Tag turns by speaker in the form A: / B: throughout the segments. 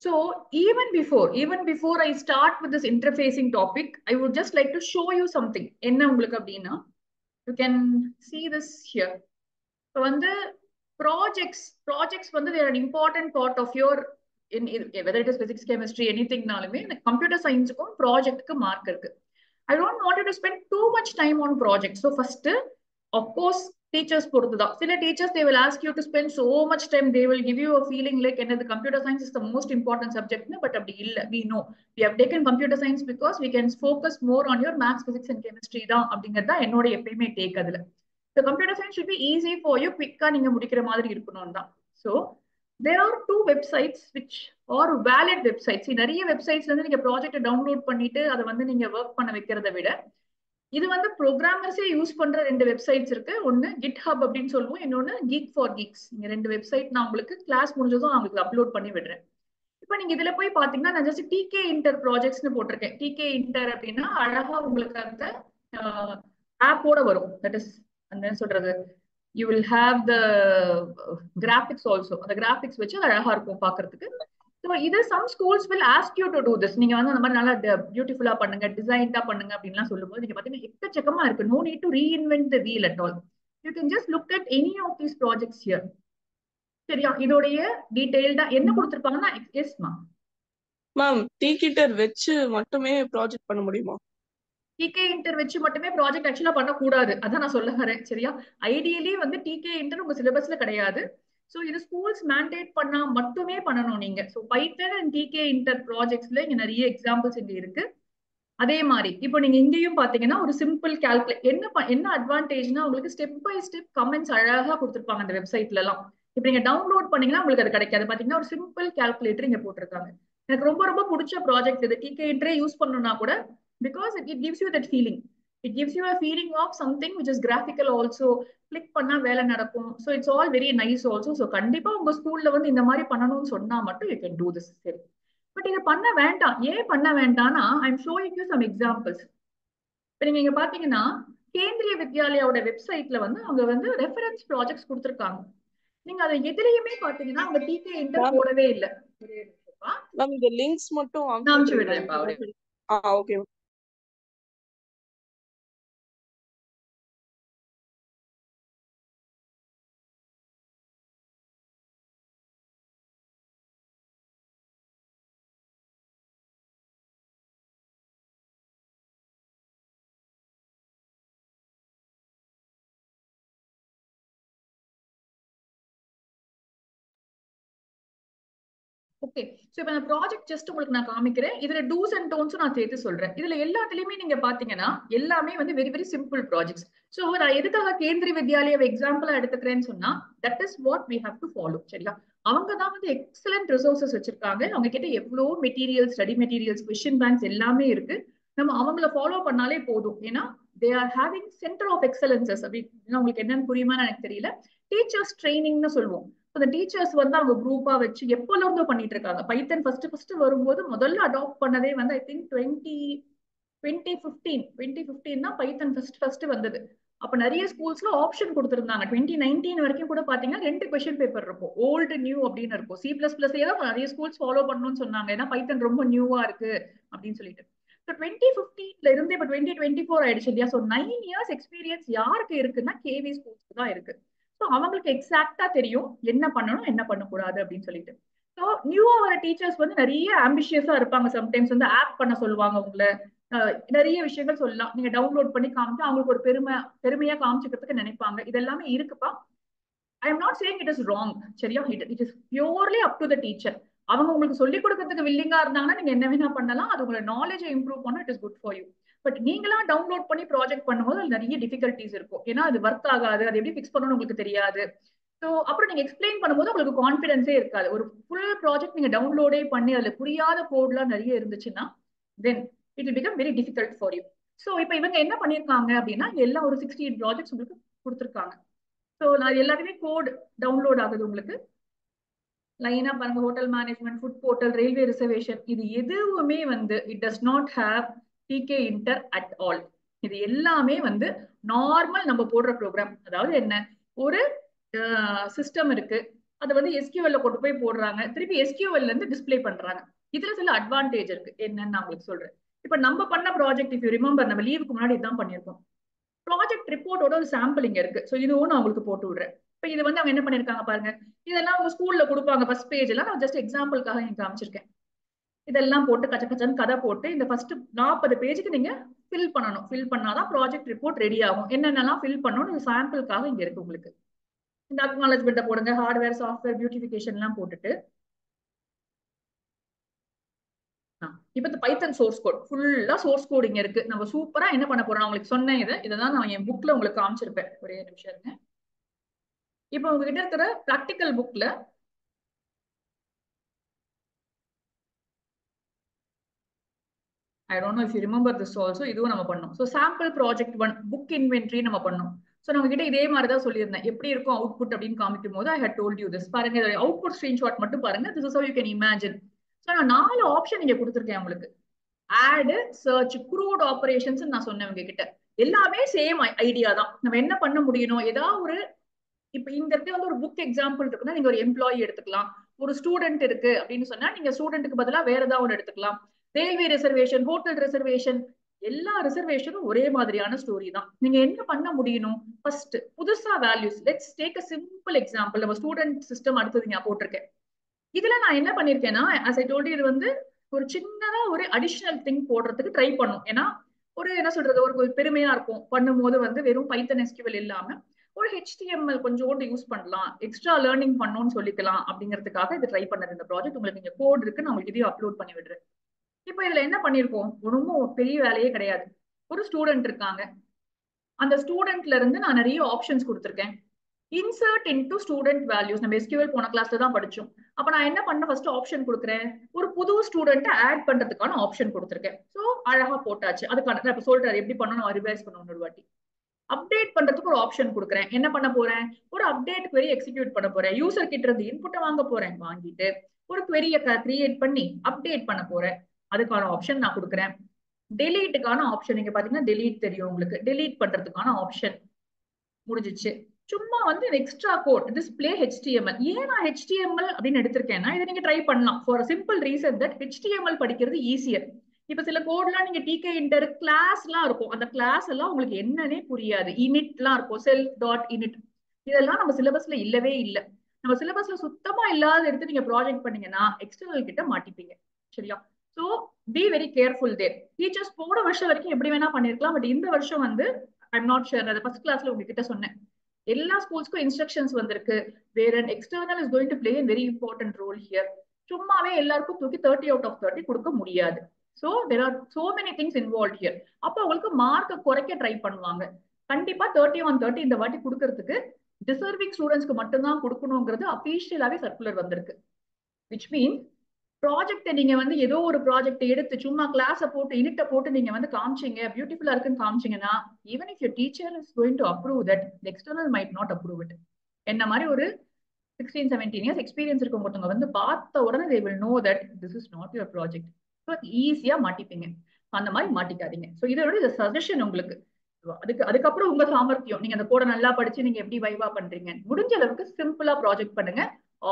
A: So even before I start with this interfacing topic, I would just like to show you something. You can see this here. So projects they are an important part of your whether it is physics, chemistry, anything the computer science project mark. I don't want you to spend too much time on projects. So first, of course, teachers teachers they will ask you to spend so much time. They will give you a feeling like the computer science is the most important subject. But we know we have taken computer science because we can focus more on your maths, physics, and chemistry. Take the computer science should be easy for you, quick நீங்க முடிக்கிற மாதிரி இருக்கணும் தான். So there are two websites which are valid websites. நிறைய வெப்சைட்ஸ்ல இருந்து நீங்க project download பண்ணிட்டு அதை நீங்க ஒர்க் பண்ண வைக்கிறத விட இது ப்ரோக்ராமர்ஸே யூஸ் பண்ற ரெண்டு வெப்சைட்ஸ் இருக்கு. ஒன்னு GitHub அப்படின்னு சொல்லுவோம், இன்னொன்னு Geek for Geeks. இந்த ரெண்டு வெப்சைட் நான் உங்களுக்கு கிளாஸ் முடிஞ்சதும் உங்களுக்கு அப்லோட் பண்ணி விடுறேன். இப்ப நீங்க இதுல போய் பாத்தீங்கன்னா நான் ஜஸ்ட் டிகே இன்டர் ப்ராஜெக்ட்ஸ்னு போட்டிருக்கேன். டிகே இன்டர் அப்படின்னா அழகா உங்களுக்கு அந்த ஆப்போட வரும். தட் இஸ் அந்த சொல்றது you will have the graphics also. அந்த graphics வச்சு அழகா இருக்கும் பாக்குறதுக்கு. So இது some schools will ask you to do this. நீங்க அந்த மாதிரி நல்லா பியூட்டிஃபுல்லா பண்ணுங்க, டிசைன்டா பண்ணுங்க அப்படின்லாம் சொல்லும்போது நீங்க பாத்தீங்கன்னா எக்கச்சக்கமா இருக்கு. No need to reinvent the wheel at all. You can just look at any of these projects here. சரியா? இதோடைய டீடைல்டா என்ன கொடுத்திருப்பாங்கன்னா எஸ்மா
B: மேம் டிகிட்டர் வச்சு மட்டுமே ப்ராஜெக்ட் பண்ண முடியுமா?
A: டிகே இன்டர் வச்சு மட்டுமே ப்ராஜெக்ட் ஆக்சுவலா பண்ணக்கூடாது. அதான் நான் சொல்ல வரேன். சரியா? ஐடியலி டிகே இன்டர் உங்க சிலபஸ்ல கிடையாது. ஸோ இது ஸ்கூல்ஸ் மேண்டேட் பண்ணா மட்டுமே பண்ணணும் நீங்க. So python and Tkinter ப்ராஜெக்ட்ஸ்ல இங்க நிறைய எக்ஸாம்பிள்ஸ் இங்க இருக்கு. அதே மாதிரி இப்போ நீங்க இங்கேயும் பாத்தீங்கன்னா ஒரு சிம்பிள் கால்குலேட் என்ன அட்வான்டேஜ்னா உங்களுக்கு ஸ்டெப் பை ஸ்டெப் கமெண்ட்ஸ் அழகா கொடுத்துருப்பாங்க அந்த வெப்சைட்ல எல்லாம். இப்போ நீங்க டவுன்லோட் பண்ணீங்கன்னா உங்களுக்கு அது கிடைக்காது. பாத்தீங்கன்னா ஒரு சிம்பிள் கால்குலேட்டர் இங்க போட்டிருக்காங்க. எனக்கு ரொம்ப ரொம்ப பிடிச்ச ப்ராஜெக்ட் இது. டிகே இன்டரே யூஸ் பண்ணணும்னா கூட because it gives you that feeling. It gives you a feeling of something which is graphical also. Click பண்ணா வேலை நடக்கும். So it's all very nice also. So கண்டிப்பா உங்க ஸ்கூல்ல இந்த மாதிரி பண்ணணும்னு சொன்னா மட்டும் you can do this. சரி, பட் இதை பண்ண வேண்டாம். ஏன் பண்ண வேண்டாம்னா I'm showing you some examples. இப்போ நீங்க பாத்தீங்கன்னா கேந்திரிய வித்யாலயாவோட வெப்சைட்ல அவங்க ரெஃபரன்ஸ் ப்ராஜெக்ட்ஸ் கொடுத்துருக்காங்க. நீங்க அதை எதிரையுமே பாத்தீங்கன்னா அவங்க டிகே இன்டர் போடவே இல்லை.
B: மேம் இந்த லிங்க்ஸ் மட்டும்
A: அனுப்பிச்சு விடுறேன்.
B: ஓகே.
A: ஓகே, சோ இப்போ நான் ப்ராஜெக்ட் ஜஸ்ட் உங்களுக்கு நான் காமிக்கிறேன். இதுல டூஸ் அண்ட் டோன்ஸ் நான் சேர்த்து சொல்றேன். இதுல எல்லாத்துலயுமே நீங்க பாத்தீங்கன்னா எல்லாமே very very simple projects. So நான் எதுக்காக கேந்திரிய வித்யாலயா எக்ஸாம்பிளா எடுத்துக்கிறேன்னு சொன்னா that is what we have to follow. சரியா? அவங்க தான் எக்ஸலன்ட் ரிசோர்சஸ் வச்சிருக்காங்க. அவங்க கிட்ட எவ்வளோ materials, study materials, question banks எல்லாமே இருக்கு. நம்ம அவங்கள ஃபாலோ பண்ணாலே போதும். ஏன்னா they are having centre of excellences. அப்படின்னு உங்களுக்கு என்னன்னு புரியுமான்னு எனக்கு தெரியல. டீச்சர்ஸ் ட்ரைனிங்னு சொல்லுவோம். அந்த டீச்சர்ஸ் அவங்க குரூப்பா வச்சு எப்போல இருந்தோ பண்ணிட்டு இருக்காங்க. பைத்தன் ஃபர்ஸ்ட் வரும்போது முதல்ல அடாப்ட் பண்ணதே ஐ திங்க் 2015 தான் பைத்தன் ஃபர்ஸ்ட் வந்தது. அப்ப நிறைய ஸ்கூல்ஸ்ல ஆப்ஷன் கொடுத்திருந்தாங்க. 2019 வரைக்கும் கூட பாத்தீங்கன்னா 2 கொஸ்டின் பேப்பர் இருக்கும், ஓல்டு நியூ அப்படின்னு இருக்கும். C++ தான் நிறைய ஸ்கூல்ஸ் ஃபாலோ பண்ணணும்னு சொன்னாங்க. ஏன்னா பைத்தன் ரொம்ப நியூவா இருக்கு அப்படின்னு சொல்லிட்டு. 2015ல இருந்து இப்ப 2024 ஆயிடுச்சு இல்லையா? ஸோ 9 இயர்ஸ் எக்ஸ்பீரியன்ஸ் யாருக்கு இருக்குன்னா கேவி ஸ்கூல்ஸ்க்கு தான் இருக்கு. ஸோ அவங்களுக்கு எக்ஸாக்டா தெரியும் என்ன பண்ணணும் என்ன பண்ணக்கூடாது அப்படின்னு சொல்லிட்டு. ஸோ நியூவா வர டீச்சர்ஸ் நிறைய ஆம்பிஷியஸா இருப்பாங்க. சம்டைம்ஸ் ஆப் பண்ண சொல்லுவாங்க உங்களை. நிறைய விஷயங்கள் சொல்லலாம். நீங்க டவுன்லோட் பண்ணி காமிச்சு அவங்களுக்கு ஒரு பெருமையா காமிச்சுக்கிறதுக்கு நினைப்பாங்க. இதெல்லாமே இருக்குப்பா. I am not saying it is wrong. சரியா? It is purely up to the teacher. அவங்க உங்களுக்கு சொல்லிக் கொடுக்கறதுக்கு வில்லிங்கா இருந்தாங்கன்னா நீங்க என்ன வேணா பண்ணலாம். அது உங்களோட நாலேஜை இம்ப்ரூவ் பண்ண it is good for you. But நீங்களா டவுன்லோட் பண்ணி ப்ராஜெக்ட் பண்ணும்போது அது நிறைய டிஃபிகல்டிஸ் இருக்கும். ஏன்னா அது ஒர்க் ஆகாது, அது எப்படி ஃபிக்ஸ் பண்ணணும்னு உங்களுக்கு தெரியாது. ஸோ அப்புறம் நீங்க எக்ஸ்பிளைன் பண்ணும்போது உங்களுக்கு கான்ஃபிடன்ஸே இருக்காது. ஒரு ஃபுல் ப்ராஜெக்ட் நீங்க டவுன்லோடே பண்ணி அதுல புரியாத கோட்லாம் நிறைய இருந்துச்சுன்னா then it will become very difficult for you. So இப்போ இவங்க என்ன பண்ணிருக்காங்க அப்படின்னா எல்லாம் ஒரு 68 ப்ராஜெக்ட்ஸ் உங்களுக்கு கொடுத்துருக்காங்க. ஸோ நான் எல்லாருமே கோட் டவுன்லோட் ஆகுது உங்களுக்கு. லைனா பாருங்க, hotel management, food portal, railway reservation, இது எதுவுமே it does not have Tkinter at all. இது எல்லாமே நார்மல் நம்ம போடுற ப்ரோக்ராம். அதாவது என்ன, ஒரு சிஸ்டம் இருக்கு, அதை வந்து எஸ்கியூஎல்ல கொண்டு போய் போடுறாங்க, திருப்பி எஸ்கியூஎல்ல இருந்து டிஸ்பிளே பண்றாங்க. இதுல சில அட்வான்டேஜ் இருக்கு, என்னன்னு நான் உங்களுக்கு சொல்றேன். இப்ப நம்ம பண்ண ப்ராஜெக்ட் இஃப் யூ ரிமெம்பர், நம்ம லீவுக்கு முன்னாடி இதான் பண்ணிருக்கோம். ப்ராஜெக்ட் ரிப்போர்ட்டோட ஒரு சாம்பிள் இங்க இருக்கு. ஸோ இதுவும் நான் உங்களுக்கு போட்டு விடுறேன். இப்ப இது வந்து அவங்க என்ன பண்ணிருக்காங்க பாருங்க, இதெல்லாம் அவங்க ஸ்கூல்ல கொடுப்பாங்க ஃபர்ஸ்ட் பேஜ் எல்லாம், நான் ஜஸ்ட் எக்ஸாம்பிளுக்காக இங்க காமிச்சிருக்கேன். இதெல்லாம் போட்டு கச்ச கச்சன்னு கதை போட்டு இந்த ஃபர்ஸ்ட் 40 பேஜுக்கு நீங்க ஃபில் பண்ணணும். ஃபில் பண்ணாதான் ப்ராஜெக்ட் ரிப்போர்ட் ரெடி ஆகும். என்னென்னலாம் ஃபில் பண்ணணும் சாம்பிளுக்காக இங்க இருக்கு உங்களுக்கு. இந்த அக்னாலஜ்மெண்ட்டை போடுங்க, ஹார்ட்வேர் சாஃப்ட்வேர் பியூட்டிஃபிகேஷன் எல்லாம் போட்டுட்டு இப்ப இந்த பைத்தன் சோர்ஸ் கோட் ஃபுல்லா சோர்ஸ் கோட் இங்க இருக்கு. நம்ம சூப்பரா என்ன பண்ண போறோம், உங்களுக்கு சொன்னேன் இதான் நான் என் புக்ல உங்களுக்கு காமிச்சிருப்பேன். ஒரே நிமிஷம் இருங்க. இப்ப உங்ககிட்ட இருக்கிற பிராக்டிக்கல் புக்ல I don't know if you remember this also, இதுவும் நம்ம பண்ணோம். So sample project 1 book inventory நம்ம பண்ணோம். ஸோ நம்ம கிட்ட இதே மாதிரி தான் சொல்லியிருந்தேன், எப்படி இருக்கும் அவுட்புட் அப்படின்னு காமிக்கும் போது I had told you this. பாருங்க, இதோட அவுட்புட் ஸ்கிரீன்ஷாட் மட்டும் பாருங்க. This is how you can imagine. So நான் 4 ஆப்ஷன் இங்க கொடுத்துருக்கேன் உங்களுக்கு. ஆட், சர்ச், க்ரூட் ஆபரேஷன்ஸ் நான் சொன்னேன் உங்ககிட்ட. எல்லாமே சேம் ஐடியா தான். நம்ம என்ன பண்ண முடியணும், ஏதாவது ஒரு இப்ப இந்த இடத்துல வந்து ஒரு புக் எக்ஸாம்பிள் இருக்குன்னா நீங்க ஒரு எம்ப்ளாயி எடுத்துக்கலாம். ஒரு ஸ்டூடெண்ட் இருக்கு அப்படின்னு சொன்னா நீங்க ஸ்டூடெண்ட்டுக்கு பதிலா வேற ஏதாவது ஒன்று எடுத்துக்கலாம். ரயில்வே ரிசர்வேஷன், ஹோட்டல் ரிசர்வேஷன், எல்லா ரிசர்வேஷனும் ஒரே மாதிரியான ஸ்டோரி தான். நீங்க என்ன பண்ண முடியணும், ஃபர்ஸ்ட் புதுசா values. Let's take a simple example. நம்ம ஸ்டூடெண்ட் சிஸ்டம் அடுத்தது நான் போட்டிருக்கேன். இதுல நான் என்ன பண்ணிருக்கேன்னா, as I told you, இது வந்து ஒரு சின்னதா ஒரு அடிஷனல் திங் போடுறதுக்கு ட்ரை பண்ணும். ஏன்னா ஒரு என்ன சொல்றது, ஒரு பெருமையா இருக்கும் பண்ணும்போது வந்து வெறும் பைத்தன் எஸ்கியூஎல் இல்லாம ஒரு HTML கொஞ்சோண்டு யூஸ் பண்ணலாம், எக்ஸ்ட்ரா லேர்னிங் பண்ணணும்னு சொல்லிக்கலாம் அப்படிங்கிறதுக்காக இது ட்ரை பண்ணது இந்த ப்ராஜெக்ட். உங்களுக்கு இங்க கோட் இருக்கு, நான் உங்களுக்கு இதையும் அப்லோட் பண்ணி விடுறேன். இப்போ இதுல என்ன பண்ணிருக்கோம், ரொம்ப பெரிய வேலையே கிடையாது. ஒரு ஸ்டூடெண்ட் இருக்காங்க, அந்த ஸ்டூடெண்ட்ல இருந்து நான் நிறைய ஆப்ஷன்ஸ் கொடுத்துருக்கேன். இன்சர்ட் இன்டு ஸ்டூடெண்ட் வேல்யூஸ் நம்ம SQL போன கிளாஸ்ல தான் படிச்சோம். அப்ப நான் என்ன பண்ண, ஃபர்ஸ்ட் ஆப்ஷன் கொடுக்குறேன், ஒரு புது ஸ்டூடெண்ட் ஆட் பண்றதுக்கான ஆப்ஷன் கொடுத்துருக்கேன். ஸோ அழகா போட்டாச்சு. அதுக்கான இப்ப சொல்றாரு எப்படி பண்ணணும், ரிவைஸ் பண்ணணும் ஒரு வாட்டி. அப்டேட் பண்றதுக்கு ஒரு ஆப்ஷன் கொடுக்குறேன். என்ன பண்ண போறேன், ஒரு அப்டேட் query எக்ஸிக்யூட் பண்ண போறேன். யூசர் கிட்ட இருந்து இன்புட்டை வாங்க போறேன், வாங்கிட்டு ஒரு query-ய கிரியேட் பண்ணி அப்டேட் பண்ண போறேன். அதுக்கான ஆப்ஷன் நான் கொடுக்குறேன். டெலீட்டுக்கான ஆப்ஷன் நீங்க பாத்தீங்கன்னா டெலீட் தெரியும் உங்களுக்கு. டெலீட் பண்றதுக்கான ஆப்ஷன் முடிஞ்சிச்சு. சும்மா வந்து எக்ஸ்ட்ரா கோட் டிஸ்பிளே HTML. ஏன் நான் HTML அப்படின்னு எடுத்திருக்கேன்னா, இதை நீங்க ட்ரை பண்ணலாம் for simple reason that HTML படிக்கிறது ஈஸியர். இப்ப சில கோட்லாம் நீங்க TK இன்டர் கிளாஸ் எல்லாம் இருக்கும், அந்த கிளாஸ் எல்லாம் உங்களுக்கு என்னன்னே புரியாது. இனிட்லாம் இருக்கும், செல்ஃப் டாட் இனிட், இதெல்லாம் நம்ம சிலபஸ்ல இல்லவே இல்லை. நம்ம சிலபஸ்ல சுத்தமா இல்லாத எடுத்து நீங்க ப்ராஜெக்ட் பண்ணீங்கன்னா எக்ஸ்டர்னல் கிட்ட மாட்டிப்பீங்க. சரியா? So be very careful there. Teachers போன வருஷம் வரைக்கும் எப்படி வேணா பண்ணிருக்கலாம், பட் இந்த வருஷம் வந்து ஐம் நாட் ஷுர். அது ஃபர்ஸ்ட் கிளாஸ்ல உங்ககிட்ட சொன்னேன், எல்லா ஸ்கூல்ஸ்க்கும் இன்ஸ்ட்ரக்ஷன்ஸ் வந்திருக்கு. வேற external is going to play a very important role here. சும்மாவே எல்லாருக்கும் தூக்கி 30 out of 30 கொடுக்க முடியாது. So there are so many things involved here. அப்போ உங்களுக்கு மார்க்கை குறைக்க ட்ரை பண்ணுவாங்க. கண்டிப்பா 30 on 30 இந்த வாட்டி கொடுக்கறதுக்கு டிசர்விங் ஸ்டூடெண்ட்ஸ்க்கு மட்டும்தான் கொடுக்கணுங்கிறது அபிஷியலாவே சர்க்குலர் வந்திருக்கு. விச் மீன்ஸ் ப்ராஜெக்ட் நீங்க வந்து ஏதோ ஒரு ப்ராஜெக்ட் எடுத்து சும்மா கிளாஸை போட்டு இனிட்ட போட்டு நீங்க வந்து காமிச்சிங்க, பியூட்டிஃபுல்லா இருக்குன்னு காமிச்சிங்கன்னா, even if your teacher is going to approve that, the external might not approve it. என்ன மாதிரி ஒரு 16-17 இயர்ஸ் எக்ஸ்பீரியன்ஸ் இருக்கவங்க ஒருத்தவங்க வந்து பார்த்த உடனே they will know that this is not your project. So ஈஸியா மாட்டிப்பீங்க. அந்த மாதிரி மாட்டிக்காதீங்க. ஸோ இதோட சஜஷன் உங்களுக்கு. அதுக்கப்புறம் உங்க சாமர்த்தியம், நீங்க அந்த கோட நல்லா படிச்சு நீங்க எப்படி வைவா பண்றீங்க, முடிஞ்ச அளவுக்கு சிம்பிளா ப்ராஜெக்ட் பண்ணுங்க,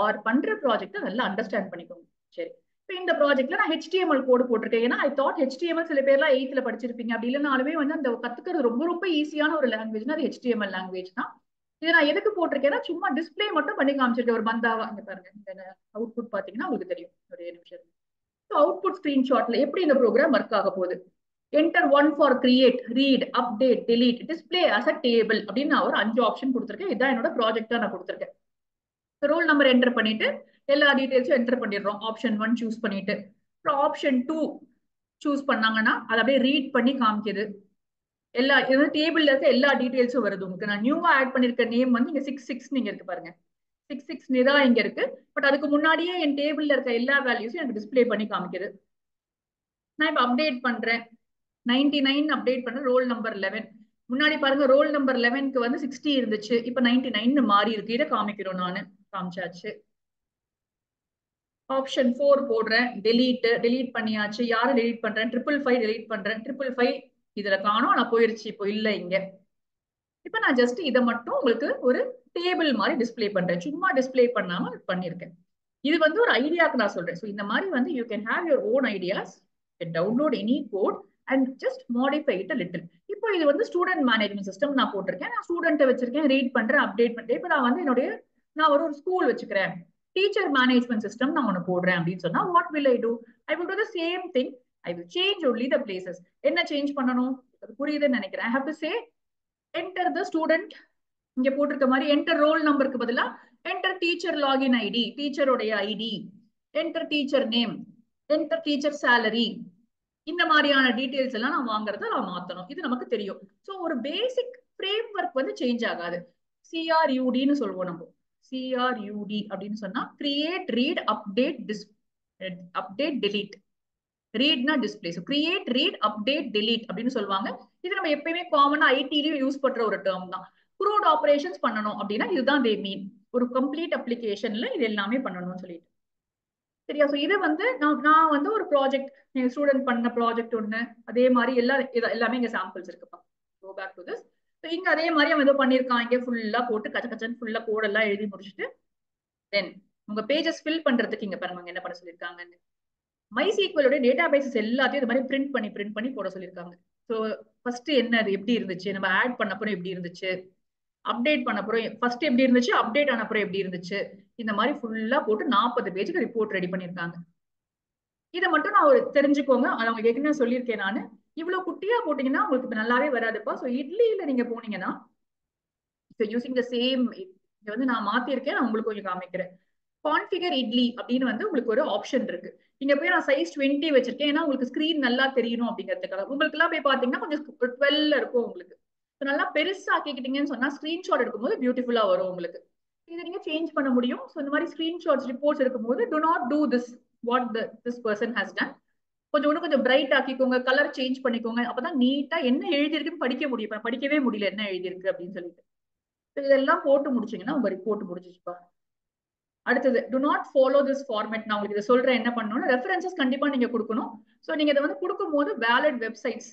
A: ஆர் பண்ற ப்ராஜெக்ட்டை நல்லா அண்டர்ஸ்டாண்ட் பண்ணிக்கோங்க. சரி, இப்போ இந்த ப்ராஜெக்ட்ல நான் HTML கோடு போட்டிருக்கேன். ஏன்னா ஐ தாட் HTML சில பேர்லாம் 8th படிச்சிருப்பீங்க, அப்படி இல்லைனாலுமே வந்து அந்த கத்துக்கிறது ரொம்ப ரொம்ப ஈஸியான ஒரு லாங்குவேஜ்னா அது HTML லாங்குவேஜ் தான். இதை நான் எதுக்கு போட்டிருக்கேன்னா சும்மா டிஸ்பிளே மட்டும் பண்ணி காமிச்சிருக்கேன் ஒரு பந்தாவா. இங்க பாருங்க, இந்த அவுட்புட் பாத்தீங்கன்னா உங்களுக்கு தெரியும். ஒரே நிமிஷம். அவுட்புட் ஸ்கிரீன்ஷாட்ல எப்படி இந்த ப்ரோக்ராம் ஒர்க் ஆக போகுது. Enter 1 for create, read, update, delete, display as a table அப்படின்னு நான் ஒரு 5 ஆப்ஷன் கொடுத்துருக்கேன். இதான் என்னோட ப்ராஜெக்டா நான் கொடுத்துருக்கேன். ரோல் நம்பர் என்டர் பண்ணிட்டு எல்லா டீடைல்ஸும் என்டர் பண்ணிடுறோம். ஆப்ஷன் 1 சூஸ் பண்ணிட்டு அப்புறம் ஆப்ஷன் 2 சூஸ் பண்ணாங்கன்னா அதை அப்படியே ரீட் பண்ணி காமிக்குது. எல்லா டேபிள்ல இருக்க எல்லா டீடைல்ஸும் வருது உங்களுக்கு. நான் நியூவா ஆட் பண்ணிருக்க நேம் வந்து இங்க 66 நீங்க இருக்கு பாருங்க, 66 நிரா இங்க இருக்கு. பட் அதுக்கு முன்னாடியே என் டேபிள்ல இருக்க எல்லா வேல்யூஸும் எனக்கு டிஸ்பிளே பண்ணி காமிக்குது. நான் இப்ப அப்டேட் பண்றேன், 99 அப்டேட் பண்றேன். ரோல் நம்பர் 11 முன்னாடி பாருங்க, ரோல் நம்பர் 11க்கு வந்து 60 இருந்துச்சு, இப்ப 99 மாறி இருக்கு. இதை காமிக்கிறோம், நானு காமிச்சாச்சு. ஆப்ஷன் 4 போடுறேன், டெலீட் பண்ணியாச்சு. யாரை டெலீட் பண்றேன், 555 டெலீட் பண்றேன். 555 இதுல காணோம், நான் போயிருச்சு, இப்போ இல்ல இங்க. இப்ப நான் ஜஸ்ட் இதை மட்டும் உங்களுக்கு ஒரு டேபிள் மாதிரி டிஸ்பிளே பண்றேன். சும்மா டிஸ்பிளே பண்ணாம பண்ணியிருக்கேன். இது வந்து ஒரு ஐடியாக்கு நான் சொல்றேன். ஸோ இந்த மாதிரி வந்து you can have your own ideas, download any code and just modify it little. இப்போ இது வந்து ஸ்டூடெண்ட் மேனேஜ்மெண்ட் சிஸ்டம் நான் போட்டிருக்கேன். நான் ஸ்டூடெண்ட்டை வச்சிருக்கேன், ரீட் பண்றேன், அப்டேட் பண்றேன். இப்போ நான் வந்து நான் ஒரு ஸ்கூல் வச்சுக்கிறேன், டீச்சர் மேனேஜ்மெண்ட் சிஸ்டம் நான் ஒன்று போடுறேன் அப்படின்னு சொன்னா what will I do? I will do the same thing. I will change only the places. என்ன சேஞ்ச் பண்ணணும் அது புரியுதுன்னு நினைக்கிறேன். I have to say enter the student, இங்க போட்டிருக்க மாதிரி என்டர் ரோல் நம்பருக்கு பதிலா என்டர் டீச்சர் லாகின் ஐடி, டீச்சருடைய ID, enter teacher name, enter teacher salary, இந்த மாதிரியான டீடைல்ஸ் எல்லாம் நான் வாங்குறத நான் மாத்தணும். இது நமக்கு தெரியும். ஸோ ஒரு பேசிக் ஃப்ரேம் ஒர்க் வந்து சேஞ்ச் ஆகாது. CRUDன்னு சொல்லுவோம் நம்ம. CRUD அப்படின்னு சொன்னா கிரியேட், ரீட், அப்டேட் டெலீட். ரீட்னா display. So create, read, update, delete அப்படின்னு சொல்லுவாங்க. இது நம்ம எப்பயுமே காமனா ஐடிலையும் யூஸ் பண்ற ஒரு டேர்ம் தான். க்ரூட் ஆபரேஷன்ஸ் பண்ணணும் அப்படின்னா இதுதான் தே மீன். ஒரு கம்ப்ளீட் அப்ளிகேஷன்ல இது எல்லாமே பண்ணணும்னு சொல்லிட்டு சரியா. ஸோ இது வந்து நான் வந்து ஒரு ப்ராஜெக்ட், எங்க ஸ்டூடெண்ட் பண்ண ப்ராஜெக்ட் ஒண்ணு, அதே மாதிரி எல்லாமே இங்க சாம்பிள்ஸ் இருக்குப்பா. Go back to this. So இங்க அதே மாதிரி அவன் ஏதோ பண்ணியிருக்கான். இங்கே ஃபுல்லா போட்டு கச்சன்னு ஃபுல்லா கோடெல்லாம் எழுதி முடிச்சுட்டு தென் உங்க பேஜஸ் ஃபில் பண்றதுக்கு இங்க பாருங்க என்ன பண்ண சொல்லியிருக்காங்கன்னு. MySQL டேட்டா பேசஸ் எல்லாத்தையும் இது மாதிரி பிரிண்ட் பண்ணி போட சொல்லியிருக்காங்க. ஸோ ஃபர்ஸ்ட் என்ன அது எப்படி இருந்துச்சு, நம்ம ஆட் பண்ணப்பறம் எப்படி இருந்துச்சு, அப்டேட் பண்ணப்பறம் ஃபர்ஸ்ட் எப்படி இருந்துச்சு, அப்டேட் ஆனப்பறம் எப்படி இருந்துச்சு, இந்த மாதிரி ஃபுல்லா போட்டு 40 பேஜுக்கு ரிப்போர்ட் ரெடி பண்ணியிருக்காங்க. இதை மட்டும் நான் ஒரு தெரிஞ்சுக்கோங்க. அதை அவங்க ஏற்கனவே சொல்லியிருக்கேன் நான். இவ்வளவு குட்டியா போட்டீங்கன்னா உங்களுக்கு நல்லாவே வராதுப்பா. ஸோ இட்லியில நீங்க போனீங்கன்னா யூசிங் த சேம் இதை வந்து நான் மாத்திருக்கேன், நான் உங்களுக்கு கொஞ்சம் காமிக்கிறேன். கான்ஃபிகர் இட்லி அப்படின்னு வந்து உங்களுக்கு ஒரு ஆப்ஷன் இருக்கு. இங்க போய் நான் சைஸ் 20 வச்சிருக்கேன். ஏன்னா உங்களுக்கு ஸ்கிரீன் நல்லா தெரியணும் அப்படிங்கிறதுக்காக. உங்களுக்கு எல்லாம் போய் பாத்தீங்கன்னா கொஞ்சம் 12 இருக்கும் உங்களுக்கு. நல்லா பெருசா ஆக்கிக்கிட்டீங்கன்னு சொன்னா ஸ்கிரீன்ஷாட் எடுக்கும்போது பியூட்டிஃபுல்லா வரும் உங்களுக்கு. இதை நீங்க சேஞ்ச் பண்ண முடியும். ஸோ இந்த மாதிரி ஸ்கிரீன்ஷாட்ஸ் ரிப்போர்ட்ஸ் இருக்கும்போது to not do this what this person has done. கொஞ்சம் பிரைட் ஆக்கிக்கோங்க, கலர் சேஞ்ச் பண்ணிக்கோங்க. அப்பதான் நீட்டா என்ன எழுதியிருக்குன்னு படிக்க முடியும். படிக்கவே முடியல என்ன எழுதியிருக்கு அப்படின்னு சொல்லிட்டு. இதெல்லாம் போட்டு முடிச்சீங்கன்னா உங்க ரிப்போர்ட் முடிஞ்சிச்சுப்பா. அடுத்தது to not follow this format. நான் உங்களுக்கு இதை சொல்றேன் என்ன பண்ணணும்னு. ரெஃபரன்சஸ் கண்டிப்பா நீங்க கொடுக்கணும். ஸோ நீங்க இதை வந்து கொடுக்கும்போது வேலிட் வெப்சைட்ஸ்,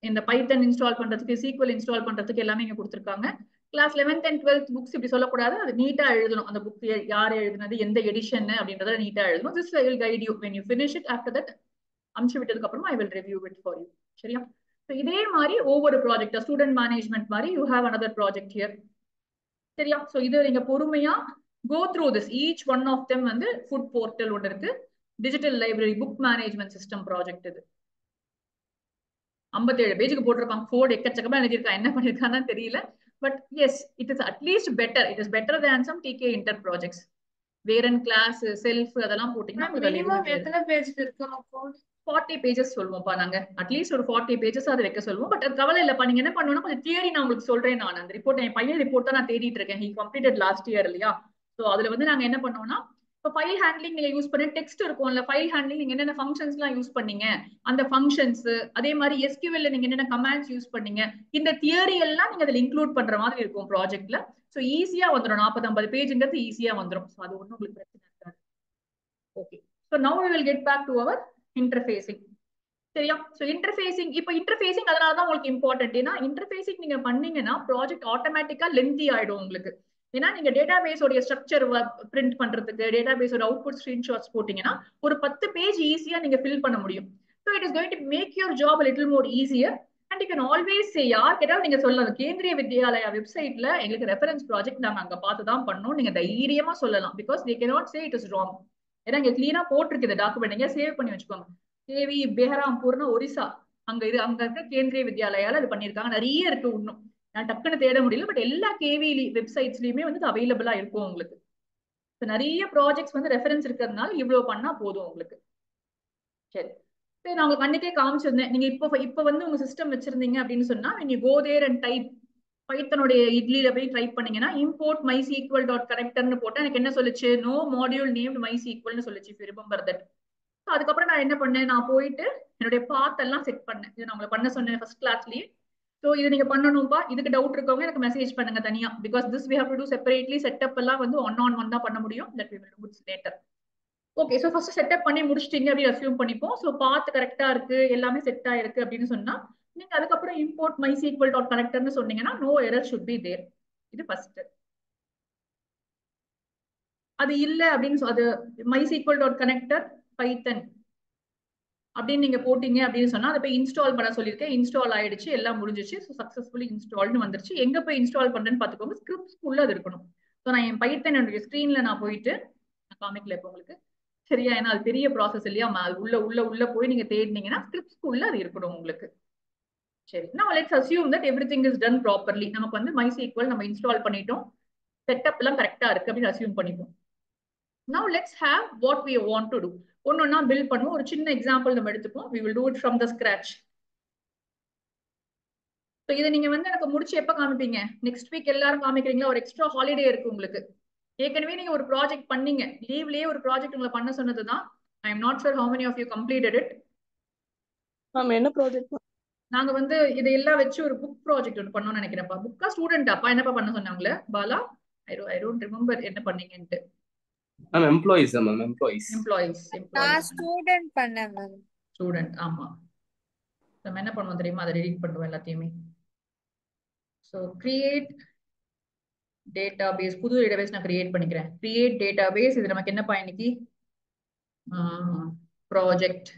A: இந்த பைத்தன் இன்ஸ்டால் பண்றதுக்கு, SQL இன்ஸ்டால் பண்றதுக்கு எல்லாமே இங்க கொடுத்துருக்காங்க. Class 11th and 12th books இப்படி சொல்லக்கூடாது, அது நீட்டா எழுதணும். அந்த புக் யார் எழுதுனது, எந்த எடிஷன் அப்படின்றத நீட்டா எழுதணும். This I will guide you when you finish it. after that அமுச்சு விட்டதுக்கு அப்புறமா I will review it for you. சரியா. ஸோ இதே மாதிரி ஒவ்வொரு ப்ராஜெக்ட், ஸ்டூடெண்ட் மேனேஜ்மெண்ட் மாதிரி you have another project here. சரியா. ஸோ இது நீங்க பொறுமையா go through this. each one of them வந்து ஃபுட் போர்ட்டல் ஒன்று இருக்கு, digital library, book management system project. இது 57 பேஜுக்கு போட்டிருக்கான். கோட் எக்கச்சக்கமா எழுதியிருக்கான். என்ன பண்ணிருக்கான்னு தெரியல. But yes, it is at least better. It is better than some TK inter projects. வேரன் கிளாஸ், செல்ஃப் அதெல்லாம் போட்டீங்கன்னா
B: எத்தனை பேஜ்க்கு இருக்கு கோட்?
A: 40 பேஜஸ் சொல்லுவோம்ப்பா நாங்க. அட்லீஸ்ட் ஒரு 40 பேஜஸ் அதை வைக்க சொல்லுவோம். பட் அது கவலை இல்லப்பா. நீங்க என்ன பண்ணணும்னா கொஞ்சம் தியரி நான் உங்களுக்கு சொல்றேன். நான் அந்த ரிப்போர்ட், என் பையன் ரிப்போர்ட் தான் நான் தேடிட்டு இருக்கேன். ஹி கம்ப்ளீட்டட் லாஸ்ட் இயர் இல்லையா. ஸோ அதுல வந்து நாங்க என்ன பண்ணோம்னா, இப்போ ஃபைல் ஹேண்ட்லிங் நீங்க யூஸ் பண்ணி டெக்ஸ்ட் இருக்கும்ல, ஃபைல் ஹேண்ட்லிங் நீங்க என்னென்ன ஃபங்க்ஷன்ஸ் எல்லாம் யூஸ் பண்ணீங்க, அந்த ஃபங்க்ஷன்ஸ், அதே மாதிரி SQL நீங்க என்னென்ன கமாண்ட்ஸ் யூஸ் பண்ணீங்க, இந்த தியரி எல்லாம் நீங்க அதில் இன்க்ளூட் பண்ற மாதிரி இருக்கும் ப்ராஜெக்ட்ல. ஸோ ஈஸியா வந்துடும். 40-50 பேஜ்ங்கிறது ஈஸியா வந்துடும். ஸோ அது ஒன்றும் உங்களுக்கு பிரச்சனை இருக்காது. Okay. So now we will get back to our interfacing. சரியா. ஸோ இன்டர்ஃபேசிங், இப்போ இன்டர்ஃபேசிங் அதனாலதான் உங்களுக்கு இம்பார்ட்டன்ட். ஏன்னா இன்டர்ஃபேசிங் நீங்க பண்ணீங்கன்னா ப்ராஜெக்ட் ஆட்டோமேட்டிக்கா லென்த்தி ஆயிடும் உங்களுக்கு. ஏன்னா நீங்க டேட்டா பேஸோட ஸ்ட்ரக்சர் பிரிண்ட் பண்றதுக்கு, டேட்டா பேஸோட அவுட்புட் ஸ்கிரீன்ஷாட்ஸ் போட்டீங்கன்னா ஒரு 10 பேஜ் ஈஸியா நீங்க ஃபில் பண்ண முடியும். So it is going to make your job little more easier. And you can always say, யார் கேட்டாலும் நீங்க சொல்லலாம், கேந்திரிய வித்யாலயா வெப்சைட்ல எங்களுக்கு ரெஃபரன்ஸ் ப்ராஜெக்ட் நாங்க அங்க பார்த்து தான் பண்ணோம், நீங்க தைரியமா சொல்லலாம். Because they cannot say it is wrong. ஏன்னா இங்க கிளீனா போட்டிருக்கு டாக்குமெண்ட். நீங்க சேவ் பண்ணி வச்சுக்கோங்க. கேவி பெஹராம்பூர்னு ஒரிசா, அங்க இருக்க கேந்திரிய வித்யாலயால அது பண்ணிருக்காங்க. நிறைய இருக்கு இன்னும், நான் டக்குன்னு தேட முடியல. பட் எல்லா கேவி வெப்சைட்ஸ்லயுமே வந்து அவைலபிளா இருக்கும் உங்களுக்கு. நிறைய ப்ராஜெக்ட்ஸ் வந்து ரெஃபரன்ஸ் இருக்கிறதுனால இவ்வளவு பண்ணா போதும் உங்களுக்கு. சரி, நான் உங்களுக்கு அன்னைக்கே காமிச்சிருந்தேன். நீங்க இப்ப வந்து உங்க சிஸ்டம் வச்சிருந்தீங்க அப்படின்னு சொன்னா, நீங்க go there and type பைத்தனுடைய இட்லியில போய் டைப் பண்ணீங்கன்னா import mysql.connectorன்னு போட்டா எனக்கு என்ன சொல்லுச்சு, no module named mysqlன்னு சொல்லுச்சு. if you remember that. அதுக்கப்புறம் நான் என்ன பண்ணேன், நான் போயிட்டு என்னுடைய பாத் எல்லாம் செட் பண்ணேன். இது நான் உங்களை பண்ண சொன்னேன் ஃபர்ஸ்ட் கிளாஸ்லயே. ஸோ இது நீங்க பண்ணணும்பா. இதுக்கு டவுட் இருக்கவங்க எனக்கு மெசேஜ் பண்ணுங்க தனியா. Because this we have to do separately. Setup எல்லாம் வந்து ஒன் ஆன் ஒன் தான் பண்ண முடியும். that we will do it later. Okay. So first setup பண்ணி முடிச்சிட்டீங்க அப்படின்னு அசியூம் பண்ணிப்போம். ஸோ பாத் கரெக்டா இருக்கு, எல்லாமே செட் ஆயிருக்கு அப்படின்னு சொன்னா நீங்க அதுக்கப்புறம் import mysql.connectorன்னு சொன்னீங்கன்னா no error should be there. இது ஃபர்ஸ்ட். அது இல்ல அப்படின்னு அது MySQL டாட் கனெக்டர் பைத்தன் அப்படின்னு நீங்க போட்டீங்க அப்படின்னு சொன்னா அதை போய் இன்ஸ்டால் பண்ண சொல்லியிருக்கேன். இன்ஸ்டால் ஆயிடுச்சு, எல்லாம் முடிஞ்சிச்சு. சக்சஸ்ஃபுல்லி இன்ஸ்டால்னு வந்துருச்சு. எங்க போய் இன்ஸ்டால் பண்றேன்னு பாத்துக்கோங்க. ஸ்கிரிப்ட்ஸ்குள்ள அது இருக்கணும். ஸோ நான் என் பைத்தன் என்னுடைய ஸ்கிரீன்ல நான் போயிட்டு காமிக்கல இப்போ உங்களுக்கு சரியா, ஏன்னா அது பெரிய ப்ராசஸ் இல்லையா, உள்ள உள்ள உள்ள போய் நீங்க தேடினீங்கன்னா ஸ்கிரிப்ட்ஸ்குள்ள அது இருக்கணும் உங்களுக்கு. சரி, now let's assume that everything is done properly. நமக்கு வந்து MySQL நம்ம இன்ஸ்டால் பண்ணிட்டோம், செட்டப் எல்லாம் கரெக்டா இருக்கு அப்படின்னு அசியூம் பண்ணிப்போம். Now let's have what we want to do. ஒன்னொன்னா பில்ட் பண்ணுவோம். ஒரு சின்ன எக்ஸாம்பிள் நம்ம எடுத்துப்போம். We will do it from the scratch. So இதை நீங்க வந்து எனக்கு முடிச்சு எப்ப காமிப்பீங்க? நெக்ஸ்ட் வீக் எல்லாரும் காமிக்கிறீங்களா? ஒரு எக்ஸ்ட்ரா ஹாலிடே இருக்கு உங்களுக்கு. ஏற்கனவே நீங்க ஒரு ப்ராஜெக்ட் பண்ணீங்க, லீவ்லயே ஒரு ப்ராஜெக்ட் உங்களை பண்ண சொன்னதுதான். I am not sure how many of you completed it.
B: Ma'am என்ன ப்ராஜெக்ட்?
A: நாங்க வந்து இதையெல்லாம் வச்சு ஒரு புக் ப்ராஜெக்ட் ஒன்று பண்ணோம்னு நினைக்கிறேன்ப்பா. புக்கா ஸ்டூடெண்டாப்பா என்னப்பா பண்ண சொன்னாங்களே பாலா? ஐ டோன்ட் ரிமெம்பர் என்ன பண்ணீங்கன்ட்டு.
C: மேம் எம்ப்ளாயிஸ் தான் மேம்.
A: எம்ப்ளாயிஸ்.
D: நான் ஸ்டூடெண்ட் பண்ணேன் மேம்.
A: ஸ்டூடெண்ட், ஆமா. நம்ம என்ன பண்ணுவோம் தெரியுமா, அதை எடிட் பண்ணுவோம் எல்லாத்தையுமே. ஸோ கிரியேட் டேட்டாபேஸ், புது டேட்டாபேஸ் நான் கிரியேட் பண்ணிக்கிறேன். கிரியேட் டேட்டாபேஸ், இது நமக்கு என்னப்பா இன்னைக்கு ப்ராஜெக்ட்